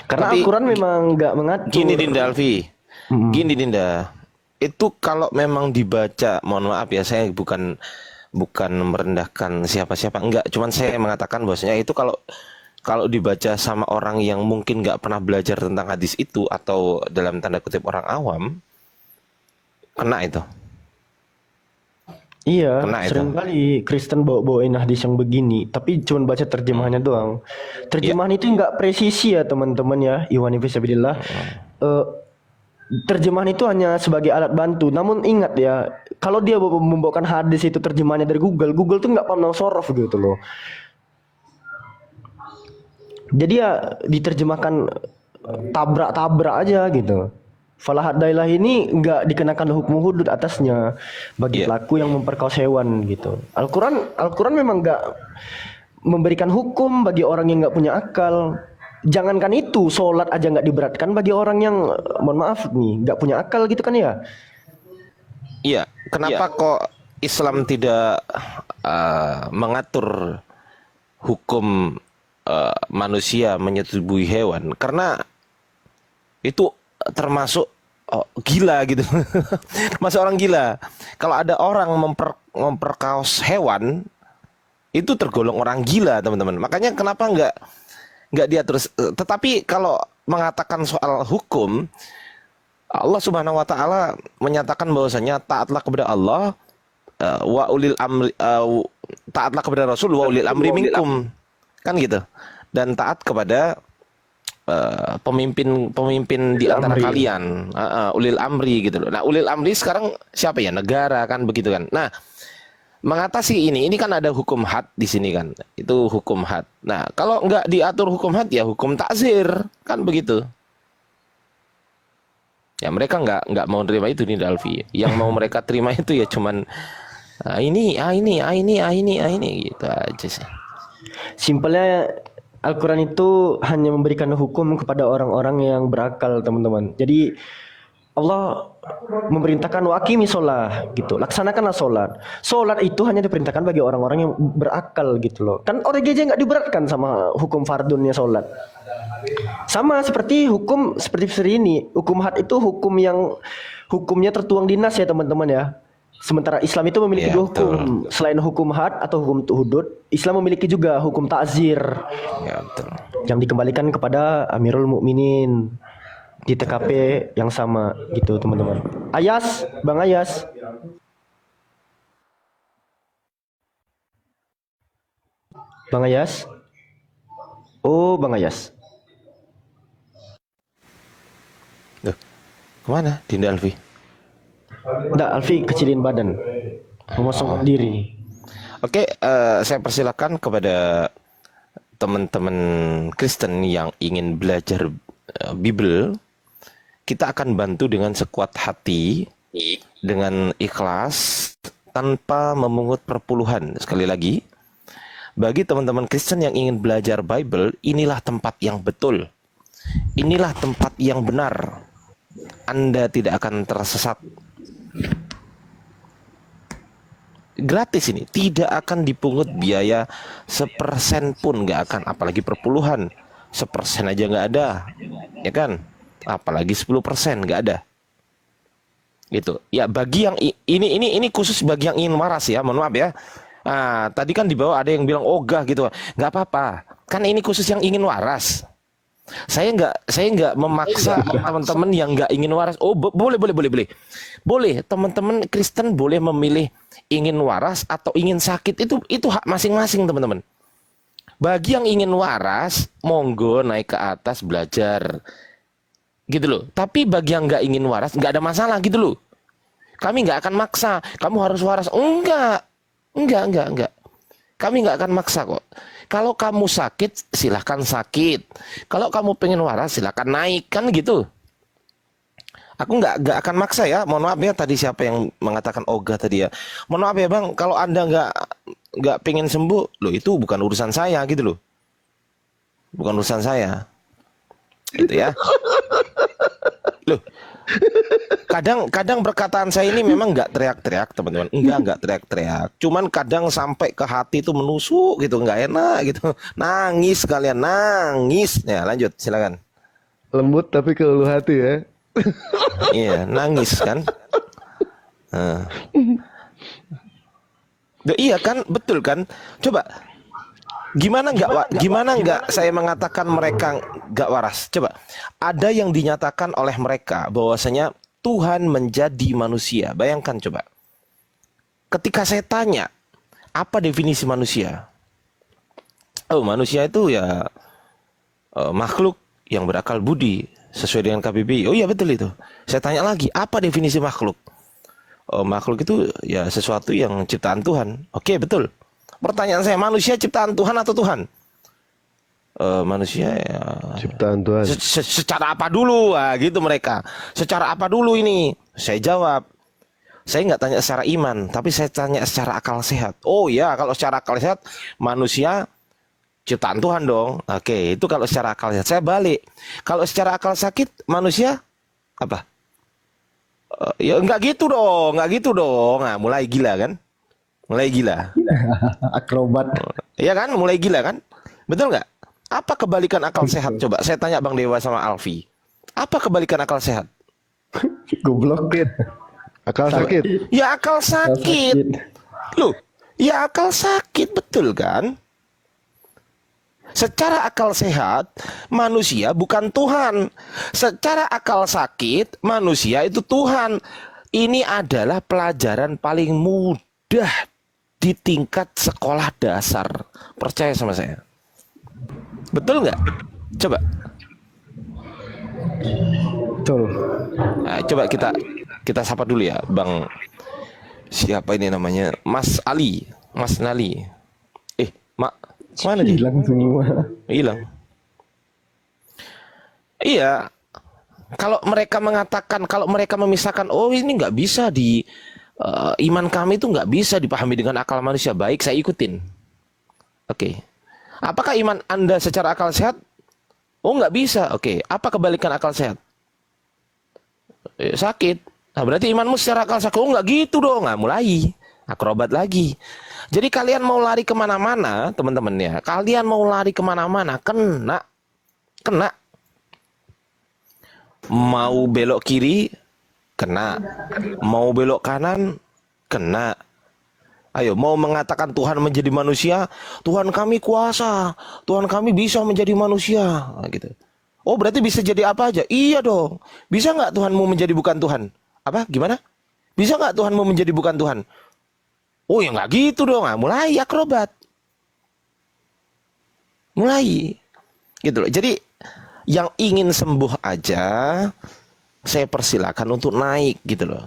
Karena Tapi Al-Quran memang nggak mengatur. Gini Dinda Alfi, gini Dinda, itu kalau memang dibaca, mohon maaf ya, saya bukan merendahkan siapa-siapa, enggak, cuman saya mengatakan bahwasanya itu kalau dibaca sama orang yang mungkin nggak pernah belajar tentang hadis itu atau dalam tanda kutip orang awam, kena itu. Iya, Kena itu. sering kali Kristen bawa-bawain hadis yang begini, tapi cuma baca terjemahannya doang. Terjemahan itu nggak presisi ya teman-teman ya, Iwan Fisabilillah. Terjemahan itu hanya sebagai alat bantu. Namun ingat ya, kalau dia membawakan hadis itu terjemahannya dari Google, Google tuh nggak pandang sorof gitu loh. Jadi ya diterjemahkan tabrak-tabrak aja gitu. Falah hadailah ini nggak dikenakan hukum hudud atasnya bagi pelaku yang memperkosa hewan gitu. Al-Quran memang nggak memberikan hukum bagi orang yang nggak punya akal. Jangankan itu, sholat aja nggak diberatkan bagi orang yang, mohon maaf nih, nggak punya akal gitu kan ya. Iya, kenapa kok Islam tidak mengatur hukum manusia menyetubuhi hewan? Karena itu termasuk gila gitu. Masuk orang gila. Kalau ada orang memperkaos hewan, itu tergolong orang gila, teman-teman. Makanya kenapa nggak diatur. Tetapi kalau mengatakan soal hukum, Allah Subhanahu wa taala menyatakan bahwasanya taatlah kepada Allah wa ulil amri taatlah kepada Rasul wa ulil amri minkum. Kan gitu. Dan taat kepada pemimpin di antara kalian, ulil amri gitu loh. Nah, ulil amri sekarang siapa ya? Negara kan begitu kan. Nah, mengatasi ini kan ada hukum had di sini kan. Itu hukum had. Nah, kalau nggak diatur hukum had ya hukum takzir kan begitu. Ya mereka nggak mau terima itu nih Dalfi. Yang mau mereka terima itu ya cuman ini gitu aja sih. Simpelnya Al-Quran itu hanya memberikan hukum kepada orang-orang yang berakal, teman-teman. Jadi Allah memerintahkan waqimi sholah gitu, laksanakanlah sholat. Sholat itu hanya diperintahkan bagi orang-orang yang berakal gitu loh. Kan orang aja nggak diberatkan sama hukum fardunnya sholat. Sama seperti hukum seperti ini, hukum had itu hukum yang hukumnya tertuang di nas ya teman-teman ya. Sementara Islam itu memiliki dua hukum. Selain hukum had atau hukum hudud, Islam memiliki juga hukum ta'zir. Ya, betul. Yang dikembalikan kepada Amirul Mukminin di TKP yang sama gitu, teman-teman. Ayas, Bang Ayas. Bang Ayas. Oh, Bang Ayas. Duh, kemana Dinda Alfi? Enggak, Alfi kecilin badan. Mengosongkan diri. Oke, saya persilakan kepada teman-teman Kristen yang ingin belajar Bible. Kita akan bantu dengan sekuat hati, dengan ikhlas, tanpa memungut perpuluhan. Sekali lagi, bagi teman-teman Kristen yang ingin belajar Bible, inilah tempat yang betul. Inilah tempat yang benar. Anda tidak akan tersesat. Gratis ini, tidak akan dipungut biaya 1% pun, nggak akan, apalagi perpuluhan 1% aja nggak ada, ya kan? Apalagi 10% nggak ada. Gitu. Ya bagi yang ini khusus bagi yang ingin waras ya, mohon maaf ya. Nah, tadi kan di bawah ada yang bilang ogah gitu. Nggak apa-apa. Kan ini khusus yang ingin waras. Saya nggak memaksa teman-teman yang nggak ingin waras. Oh, boleh. Boleh, teman-teman Kristen boleh memilih ingin waras atau ingin sakit. Itu hak masing-masing, teman-teman. Bagi yang ingin waras, monggo naik ke atas belajar. Gitu loh. Tapi bagi yang nggak ingin waras, nggak ada masalah gitu loh. Kami nggak akan maksa. Kamu harus waras. Enggak. Kami nggak akan maksa kok. Kalau kamu sakit, silahkan sakit. Kalau kamu pengen waras, silahkan naik. Kan gitu. Aku nggak akan maksa ya. Mohon maaf ya tadi siapa yang mengatakan ogah tadi ya. Mohon maaf ya bang, kalau anda nggak pengen sembuh, loh itu bukan urusan saya gitu loh. Bukan urusan saya. Gitu ya. Loh. Kadang perkataan saya ini memang nggak teriak-teriak teman-teman, nggak teriak-teriak, cuman kadang sampai ke hati itu menusuk gitu, nggak enak gitu, nangis kalian nangis ya. Lanjut silakan. Lembut tapi ke ulu hati ya. Iya nangis kan. Duh, iya kan betul kan. Coba gimana nggak saya mengatakan mereka nggak waras. Coba ada yang dinyatakan oleh mereka bahwasanya Tuhan menjadi manusia. Bayangkan coba. Ketika saya tanya apa definisi manusia? Oh, manusia itu ya makhluk yang berakal budi sesuai dengan KBBI. Oh iya betul itu. Saya tanya lagi, apa definisi makhluk? Makhluk itu ya sesuatu yang ciptaan Tuhan. Oke, betul. Pertanyaan saya, manusia ciptaan Tuhan atau Tuhan? Manusia ya, Ciptaan Tuhan. secara apa dulu? Gitu mereka. Secara apa dulu ini? Saya jawab. Saya nggak tanya secara iman, tapi saya tanya secara akal sehat. Oh ya, kalau secara akal sehat, manusia ciptaan Tuhan dong. Oke, itu kalau secara akal sehat. Saya balik. Kalau secara akal sakit, manusia apa? Ya nggak gitu dong. Nah, mulai gila kan? Mulai gila. Akrobat. Iya kan? Mulai gila kan? Betul nggak? Apa kebalikan akal sehat? Coba saya tanya Bang Dewa sama Alfi. Apa kebalikan akal sehat? Goblok. Akal sakit. Ya akal sakit. Loh, ya akal sakit, betul kan? Secara akal sehat, manusia bukan Tuhan. Secara akal sakit, manusia itu Tuhan. Ini adalah pelajaran paling mudah di tingkat sekolah dasar. Percaya sama saya. Betul nggak? Coba. Betul. Nah, coba kita sapa dulu ya, Bang. Siapa ini namanya? Mas Ali, Mas Nali. Mak, mana dia? Hilang semua. Hilang. Iya. Kalau mereka mengatakan, kalau mereka memisahkan, oh ini nggak bisa di iman kami itu nggak bisa dipahami dengan akal manusia. Baik, saya ikutin. Oke. Apakah iman Anda secara akal sehat? Oh nggak bisa. Oke. Apa kebalikan akal sehat? Sakit. Nah berarti imanmu secara akal sehat. Oh nggak gitu dong. Nah, mulai akrobat lagi. Jadi kalian mau lari kemana-mana, teman-teman ya. Kalian mau lari kemana-mana, kena. Mau belok kiri, kena. Mau belok kanan, kena. Ayo, mau mengatakan Tuhan menjadi manusia, Tuhan kami kuasa, Tuhan kami bisa menjadi manusia, nah, gitu. Oh, berarti bisa jadi apa aja? Iya dong. Bisa nggak Tuhanmu menjadi bukan Tuhan? Apa? Gimana? Bisa nggak Tuhanmu menjadi bukan Tuhan? Oh, ya nggak gitu dong. Nah, mulai akrobat. Mulai. Gitu loh. Jadi, yang ingin sembuh aja, saya persilakan untuk naik gitu loh.